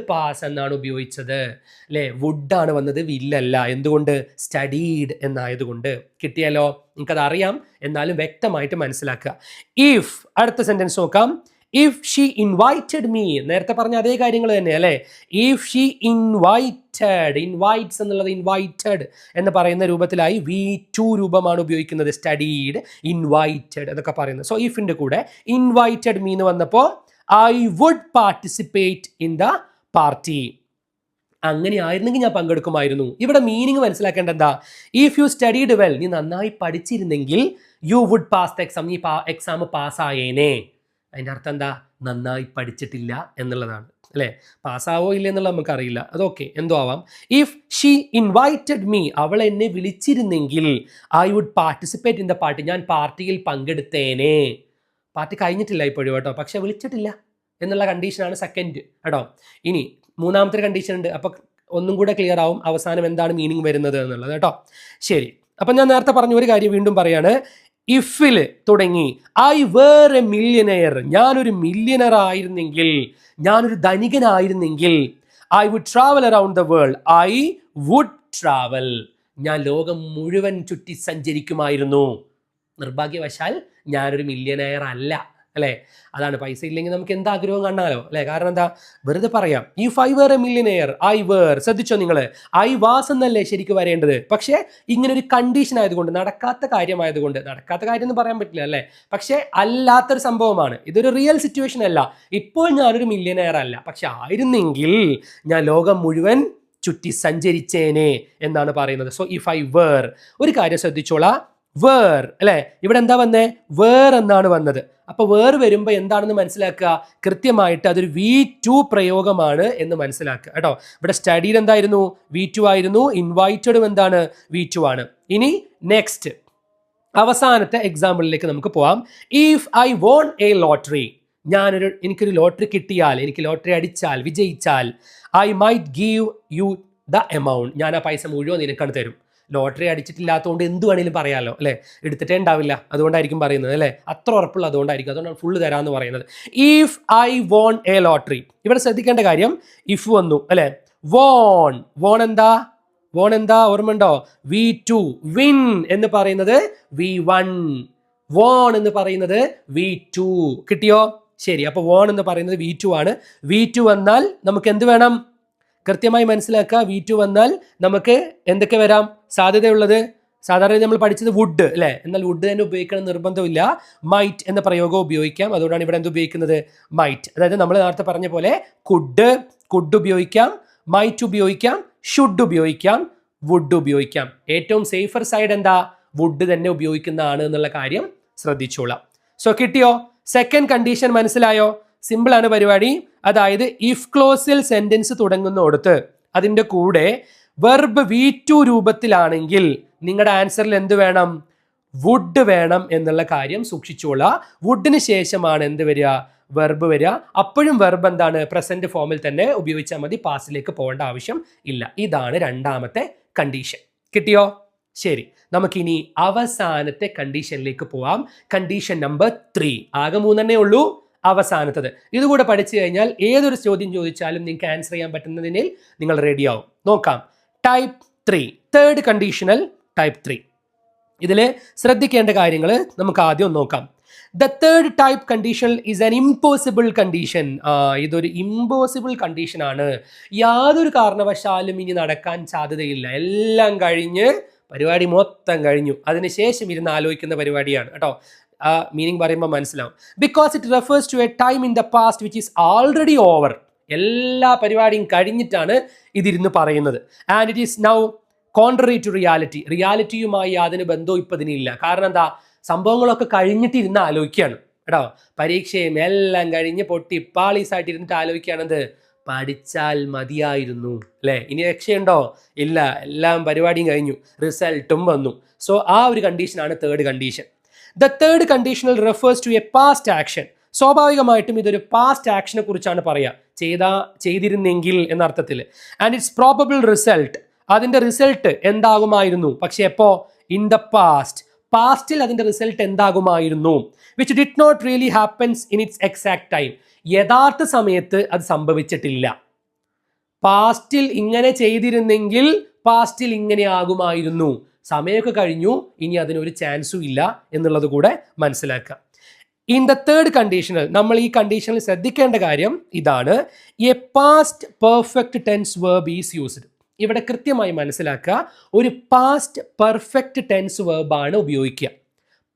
പാസ് എന്നാണ് ഉപയോഗിച്ചത് അല്ലേ. വുഡാണ് വന്നത്, വില്ലല്ല. എന്തുകൊണ്ട്? സ്റ്റഡീഡ് എന്നായതുകൊണ്ട്. കിട്ടിയാലോ? നിങ്ങൾക്കത് അറിയാം, എന്നാലും വ്യക്തമായിട്ട് മനസ്സിലാക്കുക. ഇഫ്, അടുത്ത സെന്റൻസ് നോക്കാം. ഇഫ് ഷീ ഇൻവൈറ്റഡ് മീ, നേരത്തെ പറഞ്ഞ അതേ കാര്യങ്ങൾ തന്നെ അല്ലേ. ഇഫ് ഷീ ഇൻവൈറ്റ്സ് എന്നുള്ളത് ഇൻവൈറ്റഡ് എന്ന് പറയുന്ന രൂപത്തിലായി V2 രൂപമാണ് ഉപയോഗിക്കുന്നത്. സ്റ്റഡീഡ്, ഇൻവൈറ്റഡ് എന്നൊക്കെ പറയുന്നത്. സോ ഇഫിൻ്റെ കൂടെ ഇൻവൈറ്റഡ് മീ എന്ന് വന്നപ്പോൾ I would participate in the party. അങ്ങനെ ആയിരുന്നെങ്കിൽ ഞാൻ പങ്കെടുക്കുമായിരുന്നു. ഇവിടെ മീനിങ് മനസ്സിലാക്കേണ്ട എന്താ? ഇഫ് യു സ്റ്റഡീഡ് വെൽ, നീ നന്നായി പഠിച്ചിരുന്നെങ്കിൽ you would pass the exam, നീ എക്സാം പാസ്സായേനെ. അതിൻ്റെ അർത്ഥം എന്താ? നന്നായി പഠിച്ചിട്ടില്ല എന്നുള്ളതാണ് അല്ലേ. പാസ്സാവോ ഇല്ല എന്നുള്ളത് നമുക്കറിയില്ല, അതൊക്കെ എന്തോ ആവാം. ഇഫ് ഷീ ഇൻവൈറ്റഡ് മീ, അവൾ എന്നെ വിളിച്ചിരുന്നെങ്കിൽ I would participate in the party, ഞാൻ പാർട്ടിയിൽ പങ്കെടുത്തേനെ. പാർട്ടി കഴിഞ്ഞിട്ടില്ല ഇപ്പോഴും കേട്ടോ, പക്ഷെ വിളിച്ചിട്ടില്ല എന്നുള്ള കണ്ടീഷനാണ് സെക്കൻഡ് കേട്ടോ. ഇനി മൂന്നാമത്തെ കണ്ടീഷൻ ഉണ്ട്, അപ്പോൾ ഒന്നും കൂടെ ക്ലിയർ ആവും അവസാനം എന്താണ് മീനിങ് വരുന്നത് എന്നുള്ളത് കേട്ടോ. ശരി, അപ്പം ഞാൻ നേരത്തെ പറഞ്ഞ ഒരു കാര്യം വീണ്ടും പറയാണ്. ഇഫിൽ തുടങ്ങി ഐ വേർ എ മില്യനെയർ, ഞാനൊരു മില്യനർ ആയിരുന്നെങ്കിൽ, ഞാനൊരു ധനികനായിരുന്നെങ്കിൽ. I would travel around the world, I would travel, ഞാൻ ലോകം മുഴുവൻ ചുറ്റി സഞ്ചരിക്കുമായിരുന്നു. നിർഭാഗ്യവശാൽ ഞാനൊരു മില്യനെയർ അല്ല അല്ലേ. അതാണ്, പൈസ ഇല്ലെങ്കിൽ നമുക്ക് എന്താ ആഗ്രഹം കാണാലോ അല്ലേ. കാരണം എന്താ? വെറുതെ പറയാം. If I were a millionaire, I were, ശ്രദ്ധിച്ചോ നിങ്ങൾ, ഐ വാസ് എന്നല്ലേ ശരിക്കും വരേണ്ടത്. പക്ഷേ ഇങ്ങനെ ഒരു കണ്ടീഷൻ ആയതുകൊണ്ട്, നടക്കാത്ത കാര്യമായതുകൊണ്ട്, നടക്കാത്ത കാര്യം എന്ന് പറയാൻ പറ്റില്ല അല്ലേ, പക്ഷേ അല്ലാത്തൊരു സംഭവമാണ്, ഇതൊരു റിയൽ സിറ്റുവേഷൻ അല്ല. ഇപ്പോൾ ഞാനൊരു മില്യനെയർ അല്ല, പക്ഷെ ആയിരുന്നെങ്കിൽ ഞാൻ ലോകം മുഴുവൻ ചുറ്റി സഞ്ചരിച്ചേനെ എന്നാണ് പറയുന്നത്. സോ ഇഫ് ഐ വേർ, ഒരു കാര്യം ശ്രദ്ധിച്ചോളാം, വേർ അല്ലെ, ഇവിടെ എന്താ വന്നേ? വേർ എന്നാണ് വന്നത്. അപ്പൊ വേർ വരുമ്പോൾ എന്താണെന്ന് മനസ്സിലാക്കുക, കൃത്യമായിട്ട് അതൊരു V2 പ്രയോഗമാണ് എന്ന് മനസ്സിലാക്കുക കേട്ടോ. ഇവിടെ സ്റ്റഡീഡ് എന്തായിരുന്നു? V2 ആയിരുന്നു. ഇൻവൈറ്റഡും എന്താണ്? V2 ആണ്. ഇനി നെക്സ്റ്റ് അവസാനത്തെ എക്സാമ്പിളിലേക്ക് നമുക്ക് പോവാം. If I won a lottery, എനിക്കൊരു ലോട്ടറി കിട്ടിയാൽ, എനിക്ക് ലോട്ടറി അടിച്ചാൽ, വിജയിച്ചാൽ, I might give you the amount, ഞാൻ ആ പൈസ മുഴുവൻ നിനക്കാണ് തരും. ലോട്ടറി അടിച്ചിട്ടില്ലാത്തതുകൊണ്ട് എന്ത് വേണേലും പറയാമല്ലോ അല്ലേ, എടുത്തിട്ടേ ഉണ്ടാവില്ല, അതുകൊണ്ടായിരിക്കും പറയുന്നത് അല്ലേ, അത്ര ഉറപ്പുള്ള അതുകൊണ്ടായിരിക്കും, അതുകൊണ്ടാണ് ഫുള്ള് തരാമെന്ന് പറയുന്നത്. If I won a lottery, ഇവിടെ ശ്രദ്ധിക്കേണ്ട കാര്യം ഇഫ് വന്നു അല്ലേ. വോൺ, വോൺ എന്താ ഓർമ്മയുണ്ടോ? V2. വിൻ എന്ന് പറയുന്നത് V1, വോൺ എന്ന് പറയുന്നത് V2. കിട്ടിയോ? ശരി, അപ്പോൾ വോൺ എന്ന് പറയുന്നത് V2 ആണ്. V2 വന്നാൽ നമുക്ക് എന്ത് വേണം? കൃത്യമായി മനസ്സിലാക്കുക. V2 വന്നാൽ നമുക്ക് എന്തൊക്കെ വരാം സാധ്യതയുള്ളത്? സാധാരണ നമ്മൾ പഠിച്ചത് വുഡ് അല്ലേ, എന്നാൽ വുഡ് തന്നെ ഉപയോഗിക്കണം നിർബന്ധമില്ല. മൈറ്റ് എന്ന പ്രയോഗം ഉപയോഗിക്കാം. അതുകൊണ്ടാണ് ഇവിടെ എന്ത് ഉപയോഗിക്കുന്നത്? മൈറ്റ്. അതായത് നമ്മൾ നേരത്തെ പറഞ്ഞ പോലെ കുഡ് ഉപയോഗിക്കാം, മൈറ്റ് ഉപയോഗിക്കാം, ഷുഡ് ഉപയോഗിക്കാം, വുഡ് ഉപയോഗിക്കാം. ഏറ്റവും സേഫർ സൈഡ് എന്താ? വുഡ് തന്നെ ഉപയോഗിക്കുന്നതാണ് എന്നുള്ള കാര്യം ശ്രദ്ധിച്ചോളാം. സോ കിട്ടിയോ? സെക്കൻഡ് കണ്ടീഷൻ മനസ്സിലായോ? സിമ്പിൾ ആണ് പരിപാടി. അതായത് ഇഫ് ക്ലോസിൽ സെന്റൻസ് തുടങ്ങുന്നിടത്ത് അതിൻ്റെ കൂടെ വെർബ് V2 രൂപത്തിലാണെങ്കിൽ നിങ്ങളുടെ ആൻസറിൽ എന്ത് വേണം? വുഡ് വേണം എന്നുള്ള കാര്യം സൂക്ഷിച്ചോളാം. വുഡിന് ശേഷമാണ് എന്ത് വരിക? വെർബ് വരിക. അപ്പോഴും വെർബ് എന്താണ്? പ്രസന്റ് ഫോമിൽ തന്നെ ഉപയോഗിച്ചാൽ മതി, പാസ്റ്റിലേക്ക് പോകേണ്ട ആവശ്യം ഇല്ല. ഇതാണ് രണ്ടാമത്തെ കണ്ടീഷൻ. കിട്ടിയോ? ശരി, നമുക്കിനി അവസാനത്തെ കണ്ടീഷനിലേക്ക് പോവാം. Condition number 3. ആകെ 3 ഉള്ളൂ. അവസാനത്തത് ഇതുകൂടെ പഠിച്ചു കഴിഞ്ഞാൽ ഏതൊരു ചോദ്യം ചോദിച്ചാലും നിങ്ങൾക്ക് ആൻസർ ചെയ്യാൻ പറ്റുന്നതിൽ നിങ്ങൾ റെഡിയാവും. നോക്കാം. Type 3, third conditional type 3. ഇതിൽ ശ്രദ്ധിക്കേണ്ട കാര്യങ്ങൾ നമുക്ക് ആദ്യം നോക്കാം. The third type condition is an impossible condition. ഇതൊരു ഇമ്പോസിബിൾ കണ്ടീഷൻ ആണ്. യാതൊരു കാരണവശാലും ഇനി നടക്കാൻ സാധ്യതയില്ല. എല്ലാം കഴിഞ്ഞ് പരിപാടി മൊത്തം കഴിഞ്ഞു, അതിനുശേഷം ഇരുന്ന് ആലോചിക്കുന്ന പരിപാടിയാണ് കേട്ടോ. ആ മീനിങ് പറയുമ്പോൾ മനസ്സിലാവും. Because it refers to a time in the past which is already over. എല്ലാ പരിപാടിയും കഴിഞ്ഞിട്ടാണ് ഇതിരുന്ന് പറയുന്നത്. And it is now contrary to reality. റിയാലിറ്റിയുമായി യാതൊരു ബന്ധവും ഇപ്പം ഇതിനില്ല. കാരണം എന്താ? സംഭവങ്ങളൊക്കെ കഴിഞ്ഞിട്ട് ഇരുന്ന് ആലോചിക്കുകയാണ് കേട്ടോ. പരീക്ഷയും എല്ലാം കഴിഞ്ഞ് പൊട്ടി പാളീസായിട്ട് ഇരുന്നിട്ട് ആലോചിക്കുകയാണെന്ത്? പഠിച്ചാൽ മതിയായിരുന്നു അല്ലേ, ഇനി രക്ഷയുണ്ടോ? ഇല്ല, എല്ലാം പരിപാടിയും കഴിഞ്ഞു, റിസൾട്ടും വന്നു. സോ ആ ഒരു കണ്ടീഷനാണ് third condition. The third conditional refers to a past action. സ്വാഭാവികമായിട്ടും ഇതൊരു പാസ്റ്റ് ആക്ഷനെ കുറിച്ചാണ് പറയുക, ചെയ്തിരുന്നെങ്കിൽ എന്ന അർത്ഥത്തിൽ. ആൻഡ് ഇറ്റ്സ് പ്രോബബിൾ റിസൾട്ട്, അതിൻ്റെ റിസൾട്ട് എന്താകുമായിരുന്നു? പക്ഷെ എപ്പോ? ഇൻ ദ പാസ്റ്റ്, പാസ്റ്റിൽ അതിൻ്റെ റിസൾട്ട് എന്താകുമായിരുന്നു? Which did not really happens in its exact time. യഥാർത്ഥ സമയത്ത് അത് സംഭവിച്ചിട്ടില്ല. പാസ്റ്റിൽ ഇങ്ങനെ ചെയ്തിരുന്നെങ്കിൽ പാസ്റ്റിൽ ഇങ്ങനെ ആകുമായിരുന്നു. സമയമൊക്കെ കഴിഞ്ഞു, ഇനി അതിനൊരു ചാൻസും ഇല്ല എന്നുള്ളത് കൂടെ മനസ്സിലാക്കുക. ഇൻ ദ തേർഡ് കണ്ടീഷണൽ, നമ്മൾ ഈ കണ്ടീഷനിൽ ശ്രദ്ധിക്കേണ്ട കാര്യം ഇതാണ്. A past perfect tense verb is used. ഇവിടെ കൃത്യമായി മനസ്സിലാക്കുക, ഒരു പാസ്റ്റ് പെർഫെക്റ്റ് ടെൻസ് വേർബാണ് ഉപയോഗിക്കുക.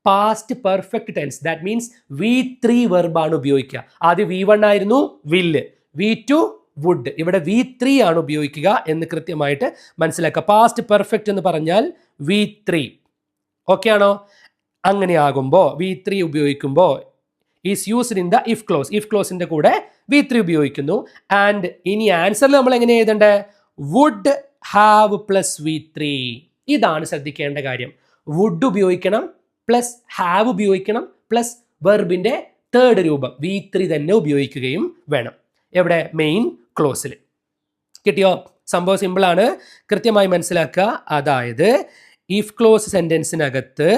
Past perfect tense, that means V3 വെർബാണ് ഉപയോഗിക്കുക. ആദ്യം V1 ആയിരുന്നു വില്ല്, V2 വുഡ്, ഇവിടെ V3 ആണ് ഉപയോഗിക്കുക എന്ന് കൃത്യമായിട്ട് മനസ്സിലാക്കുക. പാസ്റ്റ് പെർഫെക്റ്റ് എന്ന് പറഞ്ഞാൽ V3. ഓക്കെ ആണോ? അങ്ങനെ ആകുമ്പോൾ V3 ഉപയോഗിക്കുമ്പോൾ is used in the if clause. If ക്ലോസിൻ്റെ കൂടെ V3 ഉപയോഗിക്കുന്നു. ആൻഡ് ഇനി ആൻസറിൽ നമ്മൾ എങ്ങനെ എഴുതണ്ടേ? Would have plus V3. ഇതാണ് ശ്രദ്ധിക്കേണ്ട കാര്യം. വുഡ് ഉപയോഗിക്കണം, പ്ലസ് ഹാവ് ഉപയോഗിക്കണം, പ്ലസ് വെർബിൻ്റെ തേർഡ് രൂപം V3 തന്നെ ഉപയോഗിക്കുകയും വേണം. എവിടെ? മെയിൻ ക്ലോസിൽ. കിട്ടിയോ? സംഭവം സിമ്പിളാണ്, കൃത്യമായി മനസ്സിലാക്കുക. അതായത് ഇഫ് ക്ലോസ് സെൻറ്റൻസിനകത്ത്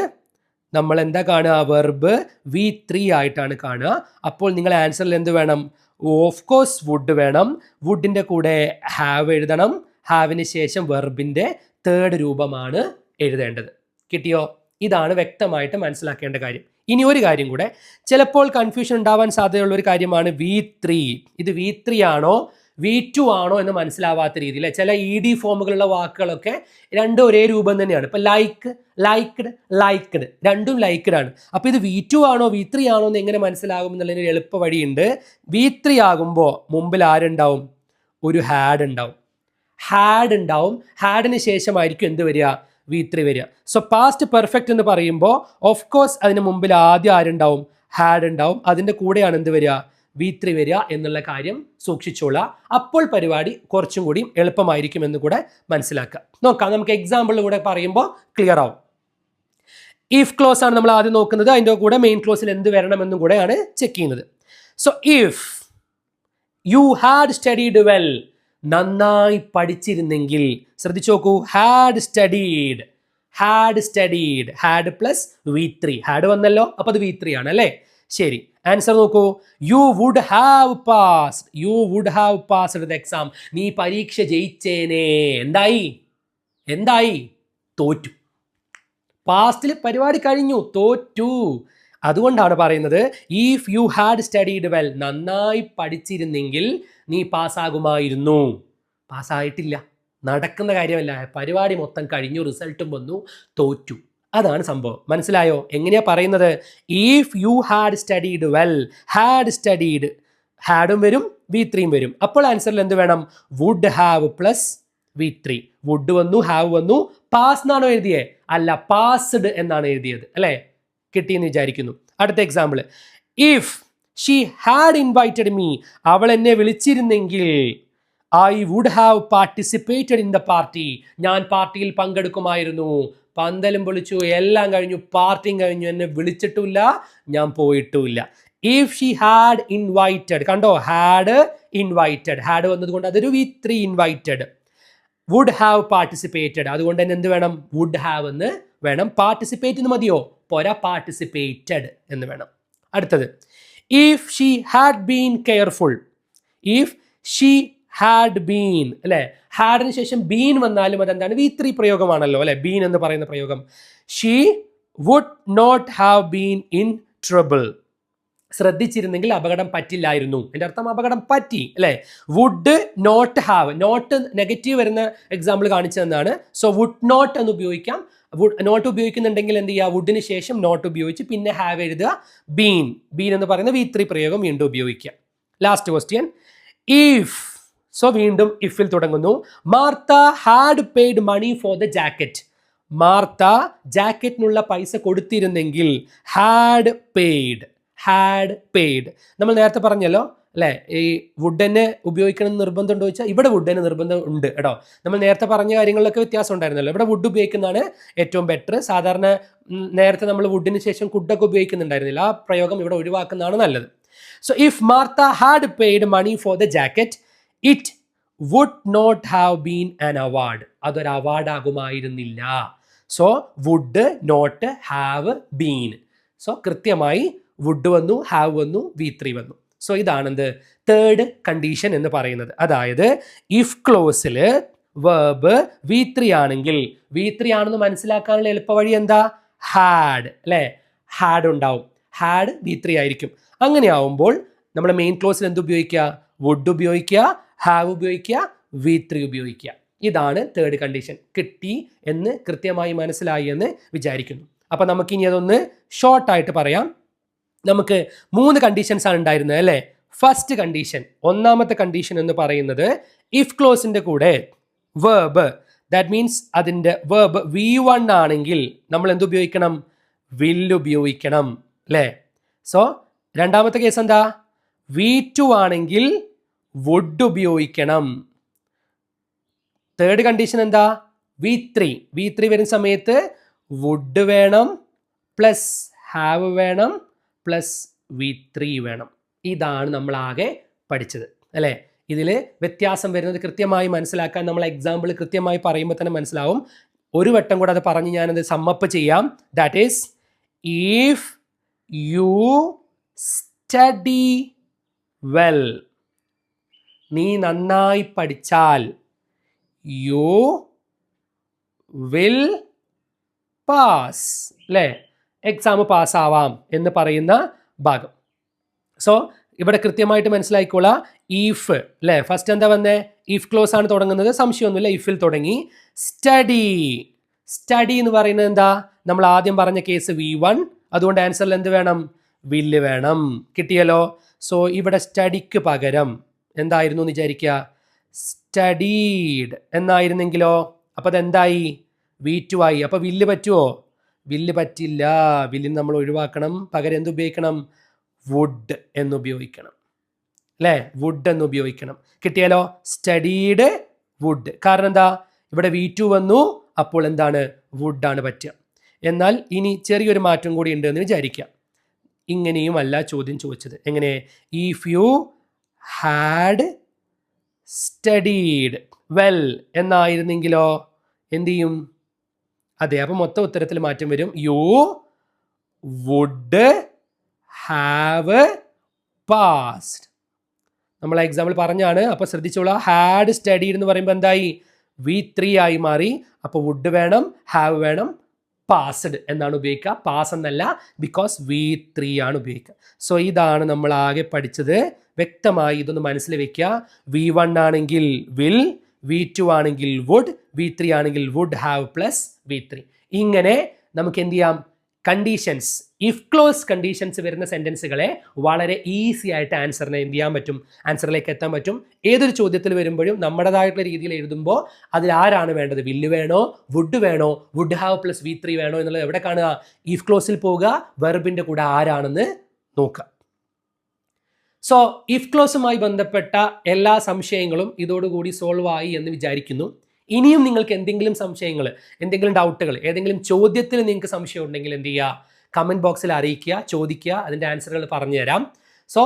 നമ്മൾ എന്താ കാണുക? വെർബ് V3 ആയിട്ടാണ് കാണുക. അപ്പോൾ നിങ്ങൾ ആൻസറിൽ എന്ത് വേണം? ഓഫ് കോഴ്സ് വുഡ് വേണം. വുഡിൻ്റെ കൂടെ ഹാവ് എഴുതണം. ഹാവിന് ശേഷം വെർബിൻ്റെ തേർഡ് രൂപമാണ് എഴുതേണ്ടത്. കിട്ടിയോ? ഇതാണ് വ്യക്തമായിട്ട് മനസ്സിലാക്കേണ്ട കാര്യം. ഇനി ഒരു കാര്യം കൂടെ, ചിലപ്പോൾ കൺഫ്യൂഷൻ ഉണ്ടാവാൻ സാധ്യതയുള്ള ഒരു കാര്യമാണ് V3. ഇത് V3 ആണോ V2 ആണോ എന്ന് മനസ്സിലാവാത്ത രീതിയിൽ ചില ED ഫോമുകളുള്ള വാക്കുകളൊക്കെ രണ്ടും ഒരേ രൂപം തന്നെയാണ്. ഇപ്പം ലൈക്ക്, ലൈക്ക്ഡ്, ലൈക്ക്ഡ്, രണ്ടും ലൈക്ക്ഡ് ആണ്. അപ്പോൾ ഇത് V2 ആണോ V3 ആണോ എന്ന് എങ്ങനെ മനസ്സിലാകും എന്നുള്ളതിന് എളുപ്പ വഴിയുണ്ട്. V3 ആകുമ്പോൾ മുമ്പിൽ ആരുണ്ടാവും? ഒരു ഹാഡ് ഉണ്ടാവും. ഹാഡിന് ശേഷമായിരിക്കും എന്ത് വരിക? V3 വരിക. സോ പാസ്റ്റ് പെർഫെക്റ്റ് എന്ന് പറയുമ്പോൾ ഓഫ് കോഴ്സ് അതിന് മുമ്പിൽ ആദ്യം ആരുണ്ടാവും? ഹാഡ് ഉണ്ടാവും. അതിൻ്റെ കൂടെയാണ് എന്ത് വരിക? V3 വരിക എന്നുള്ള കാര്യം സൂക്ഷിച്ചോളാം. അപ്പോൾ പരിപാടി കുറച്ചും കൂടി എളുപ്പമായിരിക്കും എന്ന് കൂടെ മനസ്സിലാക്കുക. നോക്കാം, നമുക്ക് എക്സാമ്പിൾ കൂടെ പറയുമ്പോൾ ക്ലിയർ ആവും. ഇഫ് ക്ലോസ് ആണ് നമ്മൾ ആദ്യം നോക്കുന്നത്. അതിൻ്റെ കൂടെ മെയിൻ ക്ലോസിൽ എന്ത് വരണമെന്നും കൂടെയാണ് ചെക്ക് ചെയ്യുന്നത്. So if you had studied well, നന്നായി പഠിച്ചിരുന്നെങ്കിൽ. ശ്രദ്ധിച്ചു നോക്കൂ, had studied, had plus V3, had വന്നല്ലോ, അപ്പൊ അത് V3 ആണ് അല്ലേ? ശരി, ആൻസർ നോക്കൂ. You would have passed the exam. നീ പരീക്ഷ ജയിച്ചേനെ. എന്തായി? തോറ്റു. പാസ്റ്റിൽ പരിപാടി കഴിഞ്ഞു, തോറ്റു. അതുകൊണ്ടാണ് പറയുന്നത് if you had studied well, നന്നായി പഠിച്ചിരുന്നെങ്കിൽ നീ പാസ്സാകുമായിരുന്നു. പാസ്സായിട്ടില്ല, നടക്കുന്ന കാര്യമല്ല. പരിപാടി മൊത്തം കഴിഞ്ഞു, റിസൾട്ടും വന്നു, തോറ്റു. അതാണ് സംഭവം. മനസ്സിലായോ? എങ്ങനെയാ പറയുന്നത്? If you had studied well, ഹാഡും വരും V3 വരും. അപ്പോൾ ആൻസറിൽ എന്ത് വേണം? Would have plus V3. Would വന്നു, ഹാവ് വന്നു. പാസ് എന്നാണോ എഴുതിയേ? അല്ല, പാസ്ഡ് എന്നാണ് എഴുതിയത് അല്ലേ? കിട്ടിയെന്ന് വിചാരിക്കുന്നു. അടുത്ത example, if she had invited me, അവൾ എന്നെ വിളിച്ചിരുന്നെങ്കിൽ, I would have participated in the party, ഞാൻ പാർട്ടിയിൽ പങ്കെടുക്കുമായിരുന്നു. പന്തലും പൊളിച്ചു, എല്ലാം കഴിഞ്ഞു, പാർട്ടിയും കഴിഞ്ഞു, എന്നെ വിളിച്ചിട്ടുമില്ല, ഞാൻ പോയിട്ടുമില്ല. ഇഫ് ഷീ ഹാഡ് ഇൻവൈറ്റഡ്, കണ്ടോ, ഹാഡ് ഇൻവൈറ്റഡ്, ഹാഡ് വന്നതുകൊണ്ട് അതൊരു V3. Invited. Would have participated, അതുകൊണ്ട് തന്നെ എന്ത് വേണം? വുഡ് ഹാവ് എന്ന് വേണം. പാർട്ടിസിപ്പേറ്റ് എന്ന് മതിയോ? പോരാ, പാർട്ടിസിപ്പേറ്റഡ് എന്ന് വേണം. അടുത്തത്, if she had been careful, if she had been അല്ലെ, ഹാഡിന് ശേഷം ബീൻ വന്നാലും അതെന്താണ്? V3 പ്രയോഗമാണല്ലോ അല്ലെ, ബീൻ എന്ന് പറയുന്ന പ്രയോഗം. She would not have been in trouble, ശ്രദ്ധിച്ചിരുന്നെങ്കിൽ അപകടം പറ്റില്ലായിരുന്നു. എൻ്റെ അർത്ഥം അപകടം പറ്റി അല്ലേ? Would not have, not negative വരുന്ന എക്സാമ്പിൾ കാണിച്ചതെന്നാണ്. സോ വുഡ് നോട്ട് എന്ന് ഉപയോഗിക്കാം. നോട്ട് ഉപയോഗിക്കുന്നുണ്ടെങ്കിൽ എന്ത് ചെയ്യുക? വുഡിന് ശേഷം നോട്ട് ഉപയോഗിച്ച് പിന്നെ ഹാവ് എഴുതുക. ബീൻ എന്ന് പറയുന്ന V3 പ്രയോഗം വീണ്ടും ഉപയോഗിക്കുക. ലാസ്റ്റ് ക്വസ്റ്റ്യൻ, ഇഫ്, സോ വീണ്ടും ഇഫിൽ തുടങ്ങുന്നു. Martha had paid money for the jacket, Martha ജാക്കറ്റിനുള്ള പൈസ കൊടുത്തിരുന്നെങ്കിൽ, ഹാഡ് പെയ്ഡ്. നമ്മൾ നേരത്തെ പറഞ്ഞല്ലോ അല്ലേ, ഈ വുഡനെ ഉപയോഗിക്കണം എന്ന് നിർബന്ധം ഉണ്ടോ ചോദിച്ചാൽ ഇവിടെ വുഡന് നിർബന്ധം ഉണ്ട് കേട്ടോ. നമ്മൾ നേരത്തെ പറഞ്ഞ കാര്യങ്ങളിലൊക്കെ വ്യത്യാസം ഉണ്ടായിരുന്നല്ലോ. ഇവിടെ വുഡ് ഉപയോഗിക്കുന്നതാണ് ഏറ്റവും ബെറ്റർ. സാധാരണ നേരത്തെ നമ്മൾ വുഡിന് ശേഷം കുഡൊക്കെ ഉപയോഗിക്കുന്നുണ്ടായിരുന്നില്ല. ആ പ്രയോഗം ഇവിടെ ഒഴിവാക്കുന്നതാണ് നല്ലത്. So if Martha had paid money for the jacket, it would not have been an award, അതൊരു അവാർഡ് ആകുമായിരുന്നില്ല. So would not have been. So കൃത്യമായി വുഡ് വന്നു, ഹാവ് വന്നു, V3 വന്നു. സോ ഇതാണ് എന്ത്? തേർഡ് കണ്ടീഷൻ എന്ന് പറയുന്നത്. അതായത് ഇഫ് ക്ലോസിൽ വേർബ് V3 ആണെങ്കിൽ, V3 ആണെന്ന് മനസ്സിലാക്കാനുള്ള എളുപ്പ വഴി എന്താ? ഹാഡ് അല്ലേ, ഹാഡ് ഉണ്ടാവും, ഹാഡ് V3 ആയിരിക്കും. അങ്ങനെ ആവുമ്പോൾ നമ്മൾ മെയിൻ ക്ലോസിൽ എന്ത് ഉപയോഗിക്കുക? വുഡ് ഉപയോഗിക്കുക, ഹാവ് ഉപയോഗിക്കുക, V3 ഉപയോഗിക്കുക. ഇതാണ് തേർഡ് കണ്ടീഷൻ. കിട്ടി എന്ന് കൃത്യമായി മനസ്സിലായി എന്ന് വിചാരിക്കുന്നു. അപ്പം നമുക്കിനി അതൊന്ന് ഷോർട്ടായിട്ട് പറയാം. നമുക്ക് 3 കണ്ടീഷൻസ് ആണ് ഉണ്ടായിരുന്നത് അല്ലേ? ഫസ്റ്റ് കണ്ടീഷൻ, ഒന്നാമത്തെ കണ്ടീഷൻ എന്ന് പറയുന്നത് ഇഫ് ക്ലോസിന്റെ കൂടെ വേർബ്, ദാറ്റ് മീൻസ് അതിൻ്റെ വേർബ് V1 ആണെങ്കിൽ നമ്മൾ എന്ത് ഉപയോഗിക്കണം? വിൽ ഉപയോഗിക്കണം അല്ലേ? സോ രണ്ടാമത്തെ കേസ് എന്താ? V2 ആണെങ്കിൽ വുഡ് ഉപയോഗിക്കണം. തേർഡ് കണ്ടീഷൻ എന്താ? V3 വരുന്ന സമയത്ത് വുഡ് വേണം പ്ലസ് ഹാവ് വേണം പ്ലസ് V3 വേണം. ഇതാണ് നമ്മൾ ആകെ പഠിച്ചത് അല്ലേ? ഇതിൽ വ്യത്യാസം വരുന്നത് കൃത്യമായി മനസ്സിലാക്കാൻ നമ്മൾ എക്സാമ്പിൾ കൃത്യമായി പറയുമ്പോൾ തന്നെ മനസ്സിലാവും. ഒരു വട്ടം കൂടെ അത് പറഞ്ഞ് ഞാനത് സമ്മപ്പ് ചെയ്യാം. That is if you study well, നീ നന്നായി പഠിച്ചാൽ, യു വിൽ പാസ് അല്ലേ, എക്സാം പാസ്സാവാം എന്ന് പറയുന്ന ഭാഗം. സോ ഇവിടെ കൃത്യമായിട്ട് മനസ്സിലായിക്കോളാം. ഇഫ് അല്ലേ, ഫസ്റ്റ് എന്താ വന്നേ? ഇഫ് ക്ലോസ് ആണ് തുടങ്ങുന്നത്, സംശയമൊന്നുമില്ല. ഇഫിൽ തുടങ്ങി. സ്റ്റഡി എന്ന് പറയുന്നത് എന്താ? നമ്മൾ ആദ്യം പറഞ്ഞ കേസ് V1, അതുകൊണ്ട് ആൻസറിൽ എന്ത് വേണം? വില്ല് വേണം. കിട്ടിയല്ലോ. സോ ഇവിടെ സ്റ്റഡിക്ക് പകരം എന്തായിരുന്നു എന്ന് വിചാരിക്കുക? സ്റ്റഡീഡ് എന്നായിരുന്നെങ്കിലോ? അപ്പോൾ അതെന്തായി? V2 ആയി. അപ്പോൾ വില്ല് പറ്റുമോ? വില്ല് പറ്റില്ല. വില്ലിന് നമ്മൾ ഒഴിവാക്കണം. പകരം എന്ത് ഉപയോഗിക്കണം? വുഡ് എന്ന് ഉപയോഗിക്കണം അല്ലേ? വുഡ് എന്ന് ഉപയോഗിക്കണം. കിട്ടിയാലോ? Studied would. കാരണം എന്താ? ഇവിടെ V2 വന്നു, അപ്പോൾ എന്താണ്? വുഡാണ് പറ്റുക. എന്നാൽ ഇനി ചെറിയൊരു മാറ്റം കൂടി ഉണ്ട് എന്ന് വിചാരിക്കാം. ഇങ്ങനെയുമല്ല ചോദ്യം ചോദിച്ചത്. എങ്ങനെ? If you had studied well എന്നായിരുന്നെങ്കിലോ എന്ത് ചെയ്യും? അതെ, അപ്പം മൊത്തം ഉത്തരത്തിൽ മാറ്റം വരും. You would have passed. നമ്മൾ എക്സാമ്പിൾ പറഞ്ഞാണ്, അപ്പോൾ ശ്രദ്ധിച്ചോളാം. ഹാഡ് സ്റ്റഡീഡ് എന്ന് പറയുമ്പോൾ എന്തായി? V3 ആയി മാറി. അപ്പോൾ വുഡ് വേണം, ഹാവ് വേണം, പാസ്ഡ് എന്നാണ് ഉപയോഗിക്കുക. പാസ് എന്നല്ല, ബിക്കോസ് V3 ആണ് ഉപയോഗിക്കുക. സോ ഇതാണ് നമ്മൾ ആകെ പഠിച്ചത്. വ്യക്തമായി ഇതൊന്ന് മനസ്സിൽ വെക്കുക. V1 ആണെങ്കിൽ വിൽ, V2 ആണെങ്കിൽ വുഡ്, V3 ആണെങ്കിൽ വുഡ് ഹാവ് പ്ലസ് V3. ഇങ്ങനെ നമുക്ക് എന്ത് ചെയ്യാം? കണ്ടീഷൻസ്, ഇഫ് ക്ലോസ് കണ്ടീഷൻസ് വരുന്ന സെൻറ്റൻസുകളെ വളരെ ഈസി ആയിട്ട് ആൻസറിനെ എന്ത് ചെയ്യാൻ പറ്റും? ആൻസറിലേക്ക് എത്താൻ പറ്റും. ഏതൊരു ചോദ്യത്തിൽ വരുമ്പോഴും നമ്മുടേതായിട്ടുള്ള രീതിയിൽ എഴുതുമ്പോൾ അതിൽ ആരാണ് വേണ്ടത്? വില്ല് വേണോ, വുഡ് വേണോ, വുഡ് ഹാവ് പ്ലസ് V3 വേണോ എന്നുള്ളത് എവിടെ കാണുക? ഇഫ് ക്ലോസിൽ പോവുക, വെർബിൻ്റെ കൂടെ ആരാണെന്ന് നോക്കുക. സോ ഇഫ് ക്ലോസുമായി ബന്ധപ്പെട്ട എല്ലാ സംശയങ്ങളും ഇതോടുകൂടി സോൾവ് ആയി എന്ന് വിചാരിക്കുന്നു. ഇനിയും നിങ്ങൾക്ക് എന്തെങ്കിലും സംശയങ്ങൾ, എന്തെങ്കിലും ഡൗട്ടുകൾ, ഏതെങ്കിലും ചോദ്യത്തിൽ നിങ്ങൾക്ക് സംശയം ഉണ്ടെങ്കിൽ എന്ത് ചെയ്യുക? കമൻറ്റ് ബോക്സിൽ അറിയിക്കുക, ചോദിക്കുക, അതിൻ്റെ ആൻസറുകൾ പറഞ്ഞു തരാം. സോ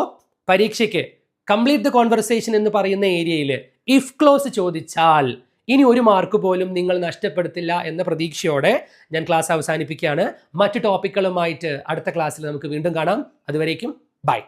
പരീക്ഷയ്ക്ക് കംപ്ലീറ്റ് ദ കോൺവെർസേഷൻ എന്ന് പറയുന്ന ഏരിയയിൽ ഇഫ് ക്ലോസ് ചോദിച്ചാൽ ഇനി ഒരു മാർക്ക് പോലും നിങ്ങൾ നഷ്ടപ്പെടുത്തില്ല എന്ന പ്രതീക്ഷയോടെ ഞാൻ ക്ലാസ് അവസാനിപ്പിക്കുകയാണ്. മറ്റു ടോപ്പിക്കുകളുമായിട്ട് അടുത്ത ക്ലാസ്സിൽ നമുക്ക് വീണ്ടും കാണാം. അതുവരേക്കും ബൈ.